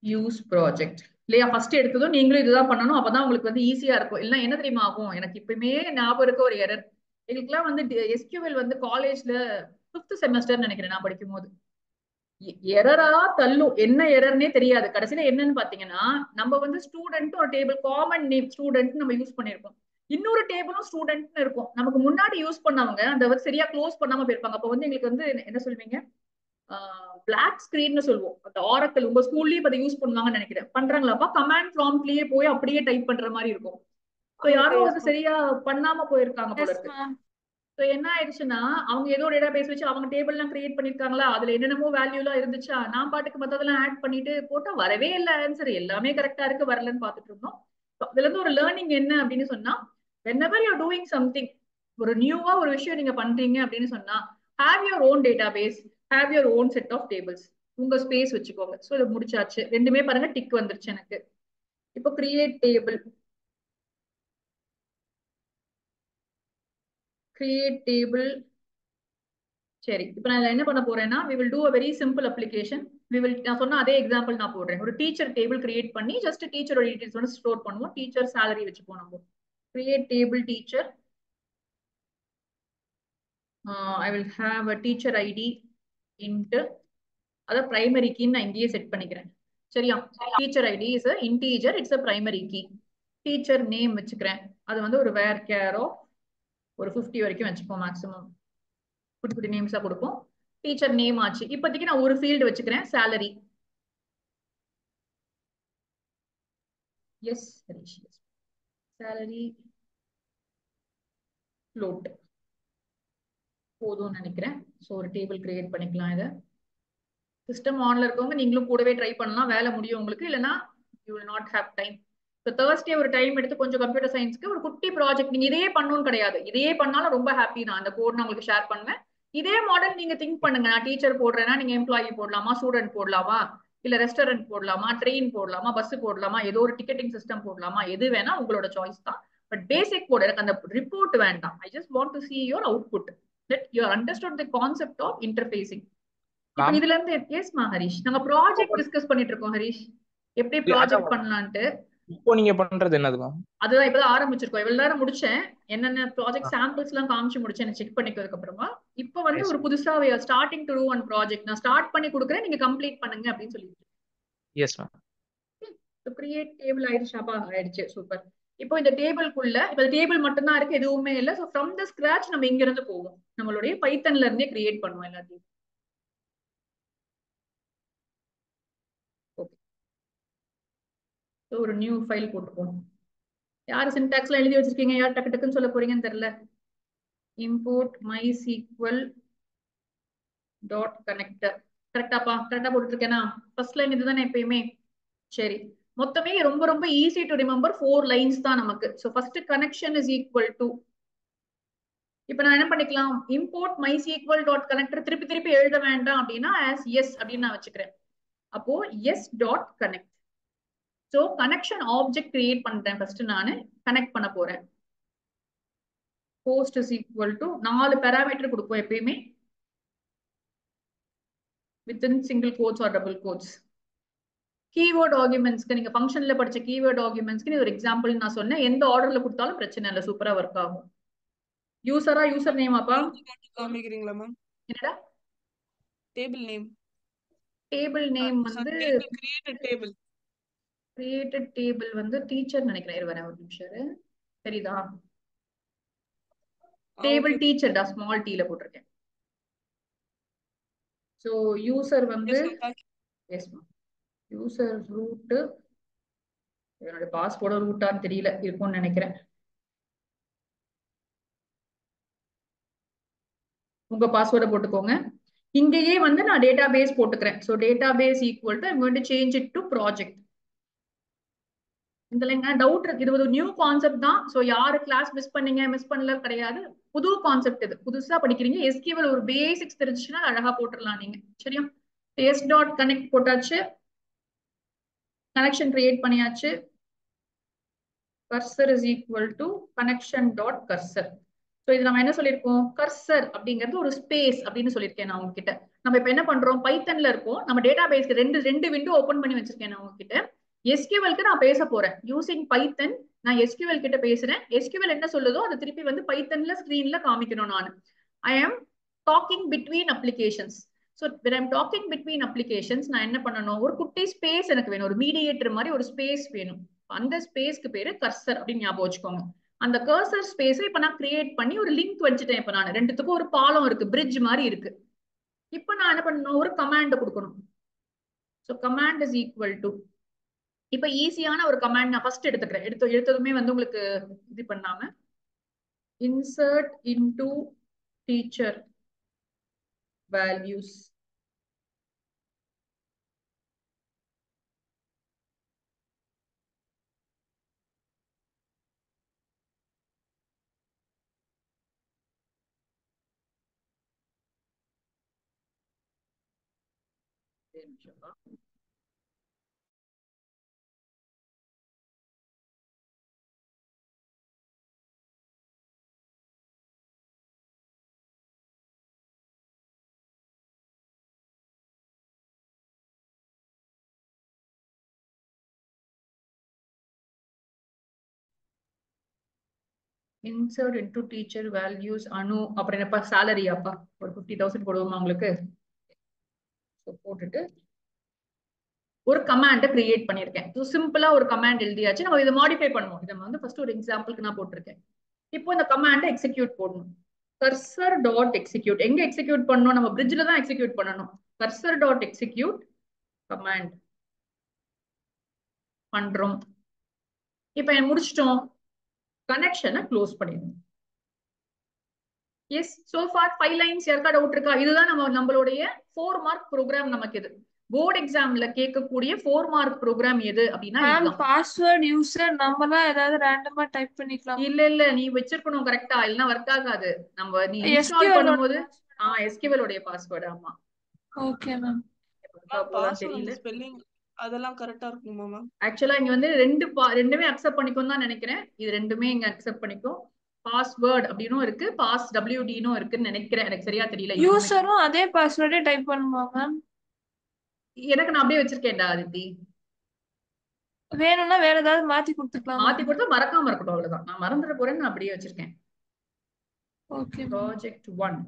A: யூஸ் ப்ராஜெக்ட் இல்லையா? ஃபர்ஸ்ட் எடுத்ததும் நீங்களும் இதுதான் பண்ணணும், அப்பதான் உங்களுக்கு வந்து ஈஸியா இருக்கும். இல்லைன்னா என்ன தெரியுமா ஆகும், எனக்கு இப்பவுமே ஞாபகம் இருக்க ஒரு எரர். எங்களுக்குலாம் வந்து SQL வந்து காலேஜ்ல 5th செமஸ்டர் நினைக்கிறேன் நான் படிக்கும் போது எரரா தள்ளும். என்ன எரர்னே தெரியாது. கடைசியில என்னன்னு பாத்தீங்கன்னா, நம்ம வந்து ஸ்டூடெண்ட் ஒரு டேபிள், காமன் நேம் ஸ்டூடெண்ட் நம்ம யூஸ் பண்ணிருக்கோம், இன்னொரு டேபிளும் ஸ்டூடெண்ட் இருக்கும். நமக்கு முன்னாடி யூஸ் பண்ணவங்க அந்த வந்து சரியா க்ளோஸ் பண்ணாம போயிருப்பாங்க. அப்ப வந்து எங்களுக்கு வந்து என்ன சொல்வீங்க, பிளாக் ஸ்கிரீன்னு சொல்லுவோம். அந்த ஆரக்கல் உங்க ஸ்கூல்லயே அதை யூஸ் பண்ணுவாங்கன்னு நினைக்கிறேன். பண்றாங்களாப்பா? கமாண்ட் ப்ராம்ப்ட்லயே போய் அப்படியே டைப் பண்ற மாதிரி இருக்கும். யாரும் அது சரியா பண்ணாம போயிருக்காங்க போல இருக்கு. என்ன ஆயிடுச்சுன்னா, அவங்க ஏதோ டேட்டா பேஸ் வச்சு அவங்க டேபிள் எல்லாம் கிரியேட் பண்ணிருக்காங்களா, அதுல என்னென்னமோ வேல்யூ எல்லாம் இருந்துச்சா, நான் பாட்டுக்கு மத்ததெல்லாம் ஆட் பண்ணிட்டு போட்டா வரவே இல்லை ஆன்சர். எல்லாமே கரெக்டா இருக்கு, வரலன்னு பாத்துட்டு இருந்தோம். அதுல இருந்து ஒரு லேர்னிங் என்ன அப்படின்னு சொன்னா, whenever you're doing something, ஒரு நியூவா ஒரு விஷயம் நீங்க பண்றீங்க அப்படின்னு சொன்னா, have your own database, have your own set of tables. உங்க ஸ்பேஸ் வச்சுக்கோங்க. சோ இதை முடிச்சாச்சு. ரெண்டுமே பாருங்க டிக் வந்துருச்சு எனக்கு. இப்போ கிரியேட் டேபிள், create table. சரி, இப்போ நான் என்ன பண்ண போறேன்னா, we will do a very simple application. நான் சொன்ன அதே எக்ஸாம்பிள் நான் போடுறேன். ஒரு டீச்சர் டேபிள் கிரியேட் பண்ணி ஜஸ்ட் டீச்சரோட டீடைல்ஸ் வந்து ஸ்டோர் பண்ணுவோம். டீச்சர் salary வச்சுப்போம் நம்ம. create table teacher. I will have a teacher ID int. அத பிரைமரி கீன்னு நான் இங்கேயே செட் பண்ணிக்கிறேன். சரியா? Teacher ID is a integer, it's a primary key. Teacher name வச்சுக்கிறேன். அது வந்து ஒரு var ஒரு 50 வரைக்கும் வச்சுப்போம் மேக்ஸிமம். குட்டி குட்டி நேம்ஸா கொடுப்போம். டீச்சர் நேம் ஆச்சு. இப்போதைக்கு நான் ஒரு ஃபீல்டு வச்சுக்கிறேன், salary. Yes Harish, salary float போதும்னு நினைக்கிறேன். ஸோ ஒரு டேபிள் கிரியேட் பண்ணிக்கலாம். இதை சிஸ்டம் ஆன்ல இருக்கவங்க நீங்களும் கூடவே ட்ரை பண்ணலாம், வேலை முடியும் உங்களுக்கு. இல்லைன்னா you will not have time. So Thursday ஒரு டைம் எடுத்து கொஞ்சம் கம்ப்யூட்டர் சயின்ஸ்க்கு ஒரு குட்டி ப்ராஜெக்ட், நீங்க இதே பண்ணணும்னு கிடையாது, இதே பண்ணாலும் ரொம்ப ஹாப்பி தான். அந்த கோட் நான் உங்களுக்கு ஷேர் பண்ணுவேன். இதே மாடல் நீங்க திங்க் பண்ணுங்க. நான் டீச்சர் போடுறேன்னா நீங்க எம்ப்ளாயி போடலாமா, ஸ்டூடெண்ட் போடலாமா, இல்ல ரெஸ்டாரண்ட் போடலாமா, ட்ரெயின் போடலாமா, பஸ் போடலாமா, ஏதோ ஒரு டிக்கெட்டிங் சிஸ்டம் போடலாமா, எது வேணா உங்களோட சாய்ஸ் தான். பட் பேசிக் போட எனக்கு அந்த ரிப்போர்ட் வேண்டாம். I just want to see your output, that you understood the concept of interfacing. இப்போ இதுல இருந்து எஸ்மா ஹரிஷ், நாங்க ப்ராஜெக்ட் டிஸ்கஸ் பண்ணிட்டு இருக்கோம் ஹரிஷ், எப்படி ப்ராஜெக்ட் பண்ணலான்ட்டு.
E: இப்போ நீங்க பண்றது என்னதுமா?
A: அதுதான் இப்பதான் ஆரம்பிச்சிருக்கோம். இவ்வளவு நேரம் முடிச்சேன், என்னென்ன ப்ராஜெக்ட் சாம்பிள்ஸ் எல்லாம் காமிச்சு முடிச்சேன் செக் பண்ணிக்கிறதுக்கு அப்புறமா. இப்போ வந்து ஒரு புதுசா starting to do one project நான் ஸ்டார்ட் பண்ணி கொடுக்குறேன், நீங்க கம்ப்ளீட் பண்ணுங்க அப்படின்னு சொல்லிட்டு.
E: Yes ma'am.
A: கிரியேட் டேபிள் ஆயிடுச்சாப்பா? ஆயிடுச்சு, சூப்பர். இப்போ இந்த டேபிள்குள்ள இப்போ டேபிள் மட்டும் தான் இருக்கு, எதுவுமே இல்லை. ஸோ ஃப்ரம் த ஸ்கிராச் நம்ம இங்க இருந்து போவோம், நம்மளுடைய பைத்தன்ல இருந்தே கிரியேட் பண்ணுவோம் எல்லாத்தையும். ஒரு நியூ ஃபைல் போட்டுப்போம். யாரு சின்டாக்ஸ்லாம் எழுதி வச்சிருக்கீங்க, யார் டக்கு டக்குன்னு சொல்ல போறீங்கன்னு தெரியல. Import MySQL dot connector. கரெக்டாப்பா? கரெக்டா போட்டுட்டு இருக்கேனா? ஃபர்ஸ்ட் லைன் இதுதானே எப்பயுமே. சரி, மொத்தமே ரொம்ப ரொம்ப ஈஸி டு ரிமெம்பர், 4 லைன்ஸ் தான் நமக்கு. So first connection is equal to, இப்போ நான் என்ன பண்ணிக்கலாம், இம்போர்ட் MySQL டாட் கனெக்டர் திருப்பி திருப்பி எழுத வேண்டாம் அப்படின்னா ஆஸ் எஸ் அப்படின்னு நான் வச்சுக்கிறேன். அப்போ s dot connect. So connection object create பண்றேன். ஃபர்ஸ்ட் நான் கனெக்ட் பண்ண போறேன். Host is equal to 4 parameter கொடுப்போம் எப்பயுமே within single quotes or double quotes. Keyword ஆர்குமெண்ட்ஸ்க்கு நீங்க ஃபங்க்ஷன்ல படிச்ச கீவேர்ட் ஆர்குமெண்ட்ஸ்க்கு இது ஒரு எக்ஸாம்பிள் நான் சொன்னேன். எந்த ஆர்டர்ல கொடுத்தாலும் பிரச்சனை இல்லை, சூப்பரா ஒர்க் ஆகும். யூசரா யூசர் நேமாப்பா
B: காமிக்கிறீங்களா மேம்?
A: என்னடா
B: டேபிள் நேம்.
A: டேபிள் நேம் வந்து கிரியேட்டட் டேபிள் வந்து டீச்சர் நினைக்கிறேன். வரேன் ஒரு நிமிஷம், சரிதா? டேபிள் டீச்சர்டா, ஸ்மால் டீல போட்டிருக்கேன். சோ யூசர் வந்து எஸ் மேம், யூசர் ரூட் என்னோட பாஸ்வேர்டு ரூட்டான்னு தெரியல, இருக்கும்னு நினைக்கிறேன். உங்க பாஸ்வேர்டை போட்டுக்கோங்க. இங்கேயே வந்து நான் டேட்டா பேஸ் போட்டுக்கிறேன். So data base equal to I'm going to change it to project. இதுல என்ன டவுட் இருக்கு? இது ஒரு நியூ கான்செப்ட் தான். ஸோ யாரு கிளாஸ் மிஸ் பண்ணீங்க மிஸ் பண்ணல கிடையாது, புது கான்செப்ட். இது புதுசா படிக்கிறீங்க. SQL ஒரு பேசிக்ஸ் தெரிஞ்சுச்சுன்னா அழகா போட்டுடலாம் நீங்க, சரியா? எஸ் டாட் கனெக்ட் போட்டாச்சு, கனெக்ஷன் கிரியேட் பண்ணியாச்சு. Cursor is equal to connection dot cursor. So இது நம்ம என்ன சொல்லியிருக்கோம்? கர்சர் அப்படிங்கிறது ஒரு ஸ்பேஸ் அப்படின்னு சொல்லியிருக்கேன் நான் உங்ககிட்ட. நம்ம இப்ப என்ன பண்றோம்? பைத்தன்ல இருக்கோம். நம்ம டேட்டா பேஸ்க்கு ரெண்டு விண்டோ ஓபன் பண்ணி வச்சிருக்கேன் நான் உங்ககிட்ட. SQLக்கு நான் பேச போறேன் யூசிங் பைத்தன். நான் SQL கிட்ட பேசுறேன். SQL என்ன சொல்லுதோ அதை திருப்பி வந்து பைத்தன்ல ஸ்கிரீன்ல காமிக்கணும் நான். I am talking between applications. So when I'm talking between applications நான் என்ன பண்ணணும்? ஒரு குட்டி ஸ்பேஸ் எனக்கு வேணும், ஒரு மீடியேட்டர் மாதிரி ஒரு ஸ்பேஸ் வேணும். அந்த ஸ்பேஸ்க்கு பேரு கர்சர் அப்படின்னு ஞாபகம் வச்சுக்கோங்க. அந்த கர்சர் ஸ்பேஸை இப்ப நான் கிரியேட் பண்ணி ஒரு லிங்க் வச்சுட்டேன். இப்ப நான் ரெண்டுத்துக்கும் ஒரு பாலம் இருக்கு, பிரிட்ஜ் மாதிரி இருக்கு. இப்ப நான் என்ன பண்ணணும்? ஒரு கமாண்ட் கொடுக்கணும். So command is equal to, இப்ப ஈஸியான ஒரு கமாண்ட் நான் ஃபர்ஸ்ட் எடுத்துக்கிறேன். எடுத்ததுமே வந்து உங்களுக்கு இது பண்ணாம, insert into teacher values. Insert into teacher values அனு. அப்புறம் என்னப்பா salary அப்பா ஒரு 50,000 போடுவோமா உங்களுக்கு? போட்டுட்டு ஒரு கமாண்ட கிரியேட் பண்ணிருக்கேன். ஸோ சிம்பிளா ஒரு கமாண்ட் எழுதியாச்சு. நம்ம இதை மாடிஃபை பண்ணுவோம். இதை வந்து ஃபர்ஸ்ட் ஒரு எக்ஸாம்பிளுக்கு நான் போட்டிருக்கேன். இப்போ இந்த கமாண்டை எக்ஸிக்யூட் போடணும். Cursor dot execute. எங்க எக்ஸிக்யூட் பண்ணணும்? நம்ம பிரிட்ஜ்ல தான் எக்ஸிக்யூட் பண்ணணும். கர்சர் டாட் எக்ஸிக்யூட் கமாண்ட் பண்றோம். இப்ப முடிச்சிட்டோம். கனெக்ஷனை க்ளோஸ் பண்ணிடணும். Yes, so for 5 lines. யாருக்கா டவுட் இருக்கா? இதுதான் நம்மளுடைய 4 மார்க் ப்ரோக்ராம். நமக்கு இது போர்டு எக்ஸாம்ல கேட்கக்கூடிய 4 மார்க் ப்ரோக்ராம் எது அப்படின்னா இதுதான்.
B: பாஸ்வேர்ட் யூசர் நம்மலாம் ஏதாவது ரேண்டமா டைப் பண்ணிக்கலாம்.
A: இல்ல நீ வச்சிருக்கணும் கரெக்டா, இல்லனா ஒர்க் ஆகாது. நம்ம நீ இன்ஸ்டால் பண்ணும்போது SQL உடைய பாஸ்வேர்ட். ஆமா,
B: ஓகே மேம்.
A: தெரியல,
B: ஸ்பெல்லிங் அதெல்லாம் கரெக்ட்டா இருக்குமா மேம்?
A: ஆக்சுவலா இங்க வந்து ரெண்டுமே அக்செப்ட் பண்ணிக்கும் தான் நினைக்கிறேன். இது ரெண்டுமே இங்க அக்செப்ட் பண்ணிக்கும். பாஸ்வேர்ட் அப்படினும் இருக்கு, பாஸ் WDனும் இருக்குன்னு நினைக்கிறேன். எனக்கு சரியா தெரியல.
B: யூசரும் அதே பாஸ்வேர்டே டைப் பண்ணுமா மேம்?
A: எனக்கு நான் அப்படியே வச்சிருக்கேன்டா அதித்தி.
B: வேணும்னா வேற ஏதாவது மாத்தி கொடுத்துக்கலாம்.
A: மாத்தி கொடுத்தா மறக்காம இருக்கட்டும், அவ்வளவுதான். நான் மறந்துட போறேன், நான் அப்படியே வச்சிருக்கேன்.
B: ஓகே.
A: ப்ராஜெக்ட் 1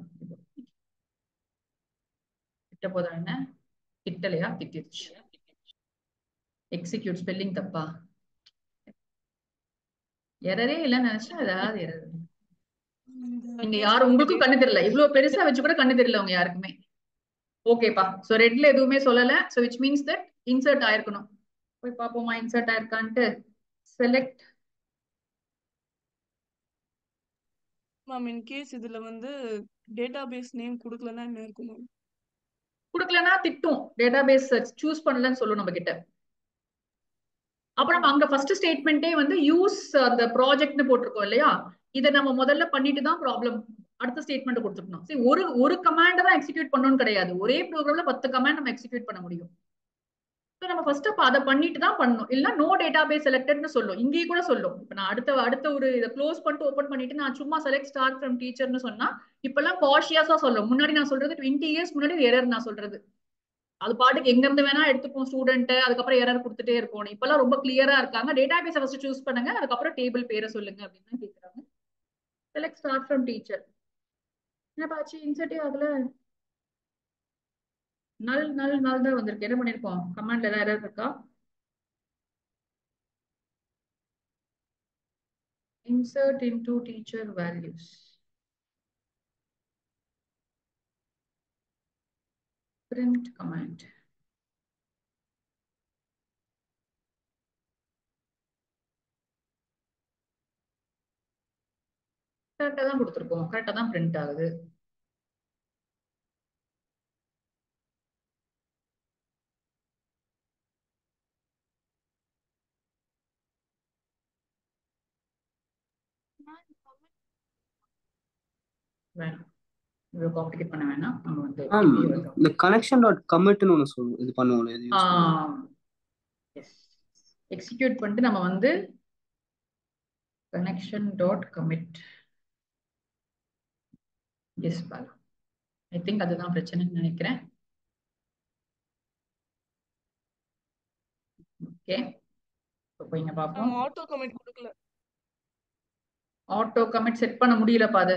A: கிட்ட போதா? என்ன கிட்டலையா? கிட்டிருச்சு. எக்ஸிக்யூட் ஸ்பெல்லிங் தப்பா? எரரே இல்லைன்னு நினைச்சா ஏதாவது எரர். நீங்க யாரும் உங்களுக்கும் கண்ணு தெரியல, இவ்வளவு பெருசா வச்சு கூட கண்ணு தெரியல உங்க யாருக்குமே. ஓகேப்பா, சோ ரெட்ல எதுவுமே சொல்லல. So which means that insert ஆயிருக்கணும். போய் பாப்போமா இன்சர்ட் ஆயிருக்கான்ட்டு. Select
B: ma'am. இன் கேஸ் இதுல வந்து டேட்டாபேஸ் நேம் கொடுக்கலனா என்ன இருக்கும் மேம்?
A: கொடுக்கலனா திட்டும். டேட்டாபேஸ் சூஸ் பண்ணலன்னு சொல்லும் நம்ம கிட்ட. அப்புறம் அங்க ஃபர்ஸ்ட் ஸ்டேட்மெண்டே வந்து யூஸ் அந்த ப்ராஜெக்ட்னு போட்டிருக்கோம் இல்லையா? இதை நம்ம முதல்ல பண்ணிட்டு தான் ப்ராப்ளம் அடுத்த ஸ்டேட்மெண்ட் கொடுத்துக்கணும். சரி, ஒரு கமாண்ட் தான் எக்ஸிக்யூட் பண்ணணும்னு கிடையாது. ஒரே ப்ரோக்ராம்ல 10 கமாண்ட் நம்ம எக்ஸிக்யூட் பண்ண முடியும். ஸோ நம்ம ஃபர்ஸ்ட் அப்ப அதை பண்ணிட்டு தான் பண்ணணும். இல்ல நோ டேட்டாபேஸ் செலக்டட்னு சொல்லும். இங்கேயே கூட சொல்லும். இப்ப நான் அடுத்த ஒரு இதை க்ளோஸ் பண்ணிட்டு ஓப்பன் பண்ணிட்டு நான் சும்மா செலக்ட் ஸ்டார்ட் ஃப்ரம் டீச்சர்னு சொன்னா இப்பெல்லாம் காஷியஸா சொல்லும். முன்னாடி நான் சொல்றது 20 இயர்ஸ் முன்னாடி எரர் நான் சொல்றது. அது பாட்டுக்கு எங்க இருந்து வேணா எடுத்துப்போம் ஸ்டூடெண்ட், அதுக்கப்புறம் எரர் கொடுத்துட்டே இருக்கும். இப்பெல்லாம் ரொம்ப கிளியரா இருக்காங்க. டேட்டாபேஸ் ஃபர்ஸ்ட் சூஸ் பண்ணுங்க, அதுக்கப்புறம் டேபிள் பேரை சொல்லுங்க அப்படின்னு கேட்கறாங்க. Select star from teacher. என்னப்பா ஆச்சு? இன்சர்ட்டே ஆகல. நல் நல் நல் தான் வந்திருக்கு. என்ன பண்ணிருக்கோம்? கமாண்ட்ல ஏதாவது எரர் இருக்கா? Insert into teacher values. Print command. கரெக்டா தான் கொடுத்துருக்கோம். கரெக்டா தான் பிரிண்ட் ஆகுது. வேணாம், இவ்வளவு காம்ப்ளிகேட் பண்ண வேணாம். நம்ம வந்து
C: இந்த கனெக்ஷன் டாட் கமிட்னு ஒன்று சொல்லுவோம், இது பண்ணுவோம்.
A: எக்ஸிக்யூட் பண்ணிட்டு நம்ம வந்து connection dot commit. Yes Bala, I think அதுதான் பிரச்சனைன்னு நினைக்கிறேன். ஓகே, போய்ங்க பாப்போம்.
B: ஆட்டோ கமெண்ட் கொடுக்கல.
A: ஆட்டோ கமிட் செட் பண்ண முடியலப்பா அது.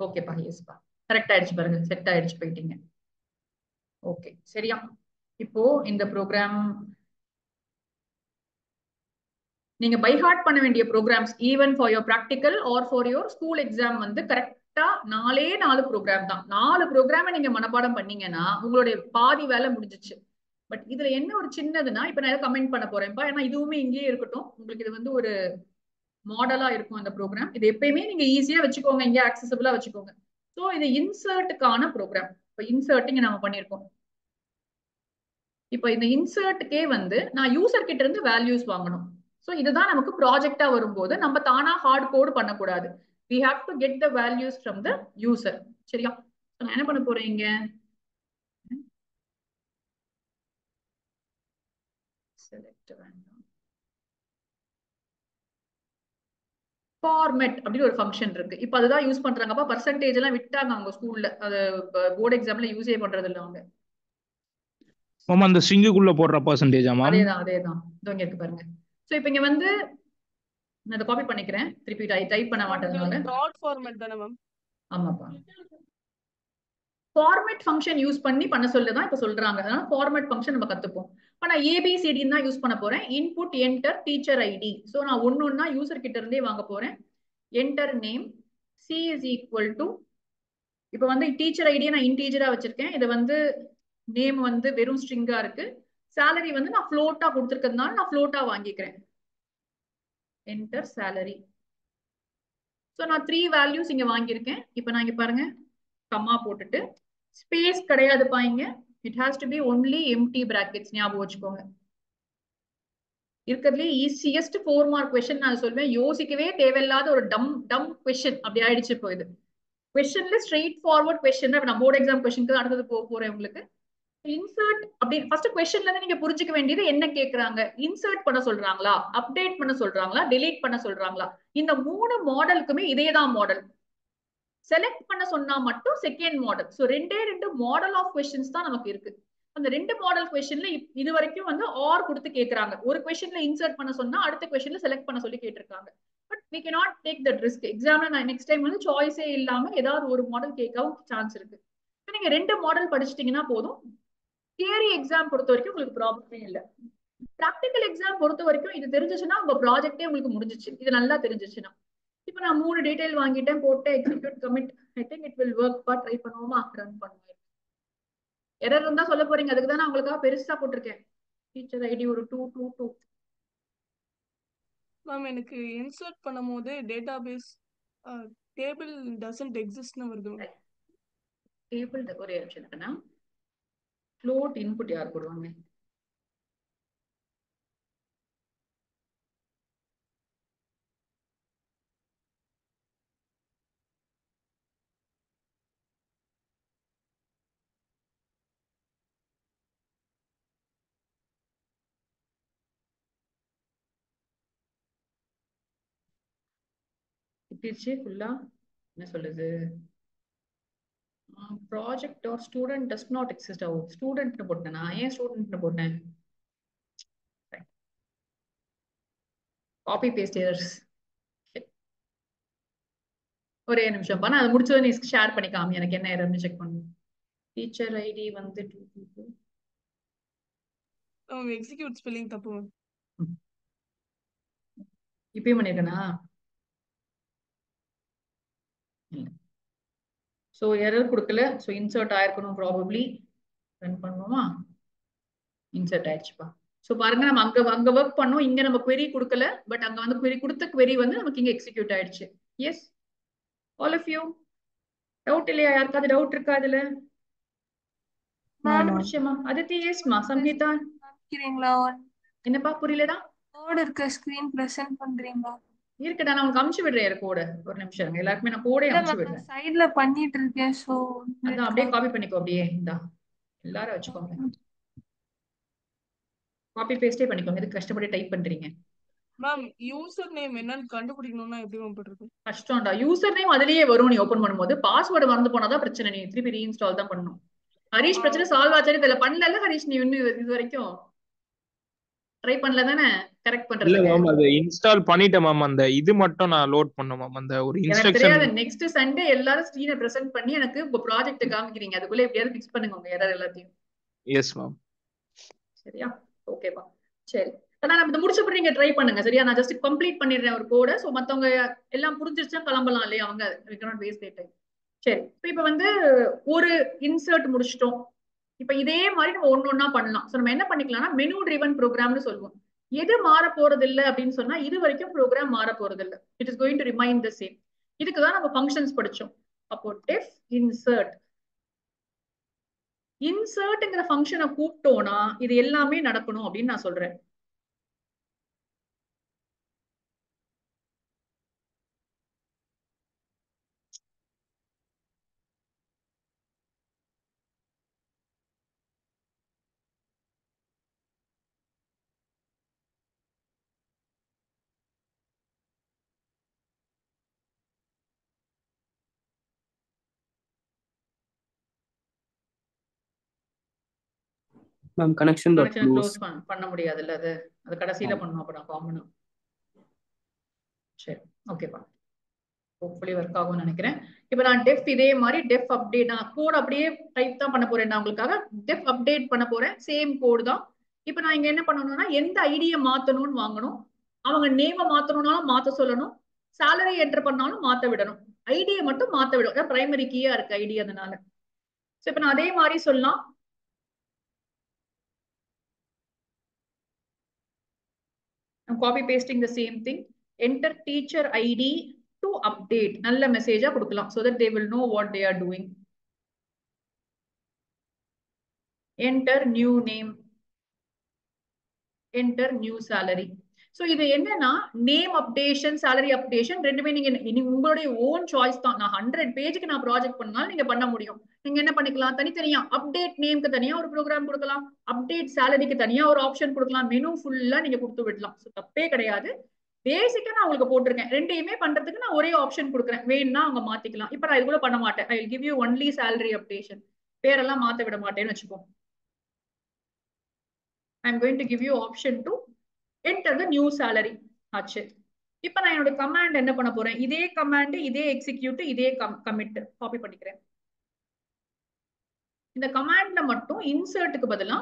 A: ஓகேப்பா, எஸ்பா, கரெக்ட் ஆயிடுச்சு பாருங்க, செட் ஆயிடுச்சு, போயிட்டீங்க. ஓகே, சரியா? இப்போ இந்த ப்ரோக்ராம் நீங்க பை ஹார்ட் பண்ண வேண்டிய programs even for your practical or for your school exam வந்து கரெக்டா 4 ப்ரோக்ராம் தான். 4 ப்ரோக்ராம நீங்க மனப்பாடம் பண்ணீங்கன்னா உங்களுடைய பாதி வேலை முடிஞ்சிச்சு. பட் இதுல என்ன ஒரு சின்னதுன்னா, இப்ப நான் கமெண்ட் பண்ண போறேன்ப்பா, ஏன்னா இதுவுமே இங்கேயே இருக்கட்டும். உங்களுக்கு இது வந்து ஒரு மாடலா இருக்கும் அந்த ப்ரோக்ராம். இது எப்பயுமே நீங்க ஈஸியா வச்சுக்கோங்க, இங்க ஆக்சசபிளா வச்சுக்கோங்க. ஸோ இது இன்சர்ட்டுக்கான ப்ரோக்ராம். இப்போ இன்சர்ட்டிங் நம்ம பண்ணியிருக்கோம். இப்போ இந்த இன்சர்ட்டுக்கே வந்து நான் யூசர் கிட்ட இருந்து வேல்யூஸ் வாங்கணும். ஸோ இதுதான் நமக்கு ப்ராஜெக்டா வரும்போது நம்ம தானா ஹார்ட் கோட் பண்ணக்கூடாது. we have to get the values from the user. சரியா? நான் என்ன பண்ண போறேன் இங்க, select வேண்டாம், ஃபார்மேட் அப்படின்னு ஒரு ஃபங்க்ஷன் இருக்கு. இப்போ அதுதான் யூஸ் பண்றாங்கப்பா. பர்சன்டேஜ் எல்லாம் விட்டாங்க அவங்க ஸ்கூல்ல, அது போர்டு எக்ஸாம்ல யூஸே பண்றது இல்லை அவங்க.
E: மேம் அந்த ஸ்ட்ரிங்குக்குள்ள போடுற பர்சன்டேஜா மேம்?
A: அதேதான் இதோ இங்க இருக்கு பாருங்க. சோ இப்போ இங்க வந்து நான் இதை காப்பி பண்ணிக்கிறேன், திருப்பி டைப் பண்ண மாட்டேதுனால.
B: டாட் ஃபார்மேட் தானே மேம்?
A: ஆமாப்பா, ஃபார்மேட் ஃபங்க்ஷன் யூஸ் பண்ணி பண்ண சொல்லுதான் இப்ப சொல்றாங்க. அதனால ஃபார்மேட் ஃபங்க்ஷன் நம்ம கத்துப்போம். இப்ப நான் ஏபிசிடி தான் யூஸ் பண்ண போறேன். Input enter teacher ID. So நான் ஒன்னொன்னா யூசர் கிட்ட இருந்தே வாங்க போறேன். Enter name C is equal to, இப்ப வந்து டீச்சர் ஐடியை நான் இன்டீஜரா வச்சிருக்கேன். இது வந்து நேம் வந்து வெறும் ஸ்ட்ரிங்கா இருக்கு. சேலரி வந்து நான் ஃப்ளோட்டா கொடுத்துருக்கிறதுனால நான் ஃப்ளோட்டா வாங்கிக்கிறேன். Enter salary. ஸோ நான் 3 வேல்யூஸ் இங்க வாங்கியிருக்கேன். இப்போ நான் இங்க பாருங்க, கம்மா போட்டுட்டு ஸ்பேஸ் கிடையாது பாருங்க. It has to be only empty brackets. ஞாபகம் வச்சுக்கோங்க. இருக்கிறதுலே ஈஸியஸ்ட் 4 மார்க் கொஸ்டின் நான் சொல்வேன். யோசிக்கவே தேவையில்லாத ஒரு டம் கொஸ்டின் அப்படி ஆயிடுச்சு இப்போ. இது கொஸ்டின்ல ஸ்ட்ரெயிட் ஃபார்வர்ட் கொஸ்டின். நான் போர்டு எக்ஸாம் கொஸ்டினுக்கு அடுத்தது போறேன் உங்களுக்கு. இன்சர்ட் அப்படி ஃபர்ஸ்ட் கொஸ்டின்ல இருந்து நீங்க புரிஞ்சுக்க வேண்டியது என்ன கேக்குறாங்க. இன்சர்ட் பண்ண சொல்றாங்களா, அப்டேட் பண்ண சொல்றாங்களா, டெலீட் பண்ண சொல்றாங்களா? இந்த 3 மாடலுக்குமே இதேதான் மாடல். செலக்ட் பண்ண சொன்னா மட்டும் second model. So 2 model of questions தான் நமக்கு இருக்கு. அந்த 2 மாடல் கொஸ்டின்ல இது வரைக்கும் வந்து ஆர் கொடுத்து கேட்கறாங்க. ஒரு கொஸ்டின்ல இன்சர்ட் பண்ண சொன்னா அடுத்த கொஸ்டின்ல செலக்ட் பண்ண சொல்லி கேட்டிருக்காங்க. But we cannot take that risk. எக்ஸாம்ல நான் நெக்ஸ்ட் டைம் வந்து சாய்ஸே இல்லாம ஏதாவது ஒரு மாடல் கேட்கவும் சான்ஸ் இருக்கு. நீங்க 2 மாடல் படிச்சிட்டீங்கன்னா போதும். தியரி எக்ஸாம் பொறுத்த வரைக்கும் உங்களுக்கு ப்ராப்ளமே இல்லை. ப்ராக்டிக்கல் எக்ஸாம் பொறுத்த வரைக்கும் இது தெரிஞ்சிச்சுன்னா உங்க ப்ராஜெக்டே உங்களுக்கு முடிஞ்சிச்சு. இது நல்லா தெரிஞ்சிச்சுன்னா. இப்போ நான் 3 டீடைல் வாங்கிட்டேன், போட்டேன், execute commit. I think it will work. பா ட்ரை பண்ணுவோமா? ரன் பண்ணுவோம். எரர் இருந்தா சொல்ல போறீங்க, அதுக்கு தான் நான் உங்களுக்காக பெருசா போட்டிருக்கேன். டீச்சர் ஐடி ஒரு 222.
B: மேம் எனக்கு இன்சர்ட் பண்ணும்போது டேட்டாபேஸ் டேபிள் டசன்ட் எக்ஸிஸ்ட்னு வருது.
A: டேபிள் ஒரே நிமிஷம் இருக்குன்னா ஃப்ளோட் இன்புட் யார் போடுவாங்க? சுத்திருச்சு ஃபுல்லா. என்ன சொல்லுது? Project or student does not exist. ஸ்டூடெண்ட்னு போட்டேன். நான் ஏன் ஸ்டூடெண்ட்னு போட்டேன்? Copy paste errors. ஒரே நிமிஷம் நான் அதை முடிச்சதை நீ ஷேர் பண்ணி காமி, எனக்கு என்ன எரர்னு செக் பண்ணணும். டீச்சர் ஐடி வந்து 222.
B: எக்ஸிக்யூட் ஸ்பெல்லிங் தப்பு மேம்.
A: இப்பயும் பண்ணிருக்கனா? ஸோ எரர் கொடுக்கல. ஸோ இன்சர்ட் ஆயிருக்கணும் ப்ராபப்ளி. ரன் பண்ணுவோமா? இன்சர்ட் ஆயிடுச்சுப்பா. ஸோ பாருங்க, நம்ம அங்க ஒர்க் பண்ணோம், இங்க நம்ம query கொடுக்கல. பட் அங்க வந்து query கொடுத்த query வந்து நமக்கு இங்க எக்ஸிக்யூட் ஆயிடுச்சு. Yes all of you. Doubt இல்லையா? யாருக்காவது டவுட் இருக்கா இதுல? முடிச்சேமா. அதித்தி எஸ்மா. சம்ஹிதா
D: காமிக்கிறீங்களா?
A: என்னப்பா புரியலடா?
D: கோட் இருக்க ஸ்கிரீன் பிரசன்ட் பண்றீங்களா?
A: இருக்குடா, நான் உங்களுக்கு அமுச்சு விடுறேன் கோட. ஒரு நிமிஷம், எல்லாருக்குமே நான் கோடே அமுச்சு விடுறேன்.
D: சைடுல பண்ணிட்டு இருக்கேன். சோ
A: அதான் அப்படியே காப்பி பண்ணிக்கோ. அப்படியே இந்தா எல்லாரும் வச்சுக்கோங்க. காப்பி பேஸ்டே பண்ணிக்கோங்க. எதுக்கு கஷ்டப்பட்டு டைப் பண்றீங்க?
B: மேம் யூசர் நேம் என்னன்னு கண்டுபிடிக்கணும்னா எப்படி மேம் பண்றது?
A: கஷ்டம்டா. யூசர் நேம் அதுலயே வரும். நீ ஓபன் பண்ணும்போது பாஸ்வேர்டு மறந்து போனாதான் பிரச்சனை. நீ திருப்பி ரீஇன்ஸ்டால் தான் பண்ணணும். ஹரிஷ் பிரச்சனை சால்வ் ஆச்சாரி இதுல பண்ணல ஹரிஷ். நீ இன்னும் இது வரைக்கும் ட்ரை பண்ணல தானே கரெக்ட்
E: இல்ல
A: பண்றதுக்கு?
E: மேம், அது இன்ஸ்டால் பண்ணிட்டேன் மேம். அந்த இது மட்டும் நான் லோட் பண்ணேன் மேம். அந்த ஒரு
A: எனக்கு
E: இன்ஸ்ட்ரக்ஷன்.
A: தெரியாது. நெக்ஸ்ட் சண்டே எல்லாரும் ஸ்கிரீனை பிரசன்ட் பண்ணி எனக்கு உங்க ப்ராஜெக்ட் காமிக்கிறீங்க. அதுக்குள்ள எப்படியாவது ஃபிக்ஸ் பண்ணுங்க உங்க எரர் எல்லாத்தையும்.
E: Yes ma'am.
A: சரியா? ஓகேப்பா. சரி, ஆனா நம்ம இதை முடிச்சப்பறம் நீங்க ட்ரை பண்ணுங்க. சரியா? நான் ஜஸ்ட் கம்ப்ளீட் பண்ணிடுறேன் ஒரு கோட. சோ மத்தவங்க எல்லாம் புரிஞ்சிருச்சா கிளம்பலாம் இல்லையா? அவங்க we cannot waste their time. சரி, இப்ப வந்து ஒரு இன்சர்ட் முடிச்சிட்டோம். இப்ப இதே மாதிரி நம்ம ஒண்ணா பண்ணலாம். சோ நம்ம என்ன பண்ணிக்கலாம்னா மெனு ட்ரிவன் ப்ரோக்ராம்னு சொல்லுவோம். எது மாற போறது இல்லை அப்படின்னு சொன்னா இது வரைக்கும் ப்ரோக்ராம் மாற போறது இல்லை. It is going to remain the same. இதுக்குதான் நம்ம ஃபங்க்ஷன்ஸ் படிச்சோம். அப்போ டெஃப் இன்சர்ட். இன்சர்ட்ங்கிற ஃபங்க்ஷனை கூப்பிட்டோம்னா இது எல்லாமே நடக்கணும் அப்படின்னு நான் சொல்றேன்.
C: Ma'am connection dot
A: connection
C: close.
A: Close பண்ண முடியாதுல்ல. அது கடைசியில பண்ணணும். அப்ப நான் காமனா. சரி, ஓகேப்பா. ஹோப்ஃபுல்லி ஒர்க் ஆகும்னு நினைக்கிறேன். இப்ப நான் டெஃப் இதே மாதிரி டெஃப் அப்டேட் நான் கோட் அப்படியே டைப் தான் பண்ண போறேன். நான் உங்களுக்காக டெஃப் அப்டேட் பண்ண போறேன். சேம் கோடு தான். இப்ப நான் இங்க என்ன பண்ணணும்னா எந்த ஐடியை மாத்தணும்னு வாங்கணும். அவங்க நேம மாத்தணும்னாலும் மாத்த சொல்லணும். சேலரி என்டர் பண்ணாலும் மாத்த விடணும். ஐடியை மட்டும் மாத்த விடும். பிரைமரி கீயா இருக்கு ஐடி. அதனால இப்ப நான் அதே மாதிரி சொல்லலாம். I'm copy pasting the same thing. Enter teacher ID to update. நல்ல மெசேஜா கொடுக்கலாம். So that they will know what they are doing. Enter new name. Enter new salary. So இது என்னன்னா நேம் அப்டேஷன், சேலரி அப்டேஷன் ரெண்டுமே நீங்க உங்களுடைய own choice தான். நான் 100 பேஜுக்கு நான் ப்ராஜெக்ட் பண்ணாலும் நீங்க பண்ண முடியும். நீங்க என்ன பண்ணிக்கலாம், தனித்தனியா அப்டேட் நேம்க்கு தனியா ஒரு ப்ரோக்ராம் கொடுக்கலாம், அப்டேட் சேலரிக்கு தனியா ஒரு ஆப்ஷன் கொடுக்கலாம். மெனு ஃபுல்லா நீங்க கொடுத்து விடலாம். ஸோ தப்பே கிடையாது. பேசிக்கா நான் உங்களுக்கு போட்டிருக்கேன். ரெண்டையுமே பண்றதுக்கு நான் ஒரே ஆப்ஷன் கொடுக்குறேன். வேணும்னா அவங்க மாத்திக்கலாம். இப்ப நான் இது கூட பண்ண மாட்டேன். I will give you only salary updation. பேரெல்லாம் மாத்த விட மாட்டேன்னு வச்சுக்கோ. ஐ am going to give you option to enter the new salary. ஆச்சு. இப்ப நான் என்னோட கமாண்ட் என்ன பண்ண போறேன், இதே கமாண்ட், இதே எக்ஸிக்யூட், இதே கமிட் காப்பி பண்ணிக்கிறேன். இந்த கமாண்ட்ல மட்டும் இன்சர்ட்டுக்கு பதிலா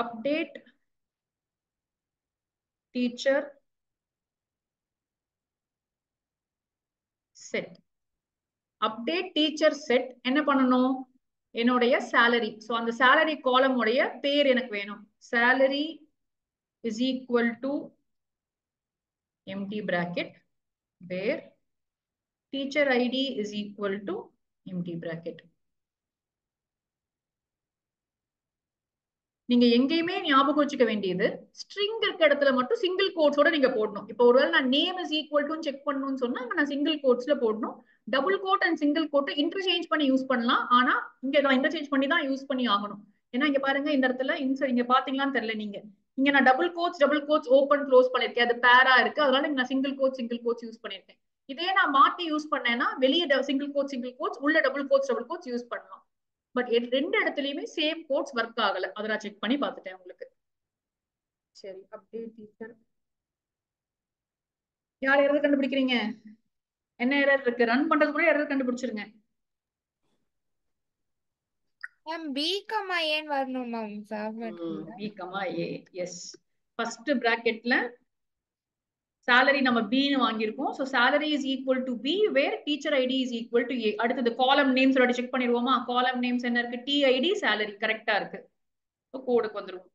A: update teacher set. Update teacher set என்ன பண்ணணும், என்னுடைய சேலரி. சோ அந்த சேலரி காலம் உடைய பேர் எனக்கு வேணும். Salary is equal to empty bracket where teacher id is equal to empty bracket. நீங்க எங்கேயுமே ஞாபகம் வச்சுக்க வேண்டியது ஸ்ட்ரிங் இருக்க இடத்துல மட்டும் சிங்கிள் கோட்ஸோட நீங்க போடணும். இப்போ ஒருவேளை நான் name is equal to check பண்ணணும்னு சொன்னா நான் சிங்கிள் கோட்ஸ்ல போடணும். Double quote and single quote interchange பண்ணி யூஸ் பண்ணலாம். ஆனா இங்க நான் இன்டர்சேஞ்ச் பண்ணி தான் யூஸ் பண்ணி ஆகணும். ஏன்னா இங்க பாருங்க, இந்த இடத்துல இங்க பாத்தீங்களான்னு தெரியல. நீங்க இங்க நான் டபுள் கோட்ஸ் ஓப்பன் க்ளோஸ் பண்ணிருக்கேன், அது பேரா இருக்கு, அதனால இங்க நான் சிங்கிள் கோட்ஸ் யூஸ் பண்ணிருக்கேன். இதே நான் மாத்தி யூஸ் பண்ணேன்னா வெளியே சிங்கிள் கோட்ஸ் உள்ள டபுள் கோட்ஸ் யூஸ் பண்ணலாம். பட் ரெண்டு இடத்துலயுமே சேம் கோட்ஸ் ஒர்க் ஆகல, அதை நான் செக் பண்ணி பார்த்துட்டேன் உங்களுக்கு. சரி, அப்டேட் டீச்சர் யார் எரர் கண்டுபிடிக்கிறீங்க? என்ன எரர் இருக்கு? ரன் பண்றது கூட எரர் கண்டுபிடிச்சிருங்க.
F: மேம் பி கமா ஏன்னு வரணும் மேம் ஃபார்மேட்ல.
A: பி கமா ஏ, எஸ். ஃபர்ஸ்ட் பிராக்கெட்ல salary நம்ம b னு வாங்கியிருக்கோம். so salary is equal to b where teacher id is equal to a. அடுத்தது காலம் நேம்ஸ் ஓட செக் பண்ணிடுவோமா? காலம் நேம்ஸ் என்ன இருக்கு? tid salary கரெக்ட்டா இருக்கு. so கோடுக்கு வந்துருவோம்.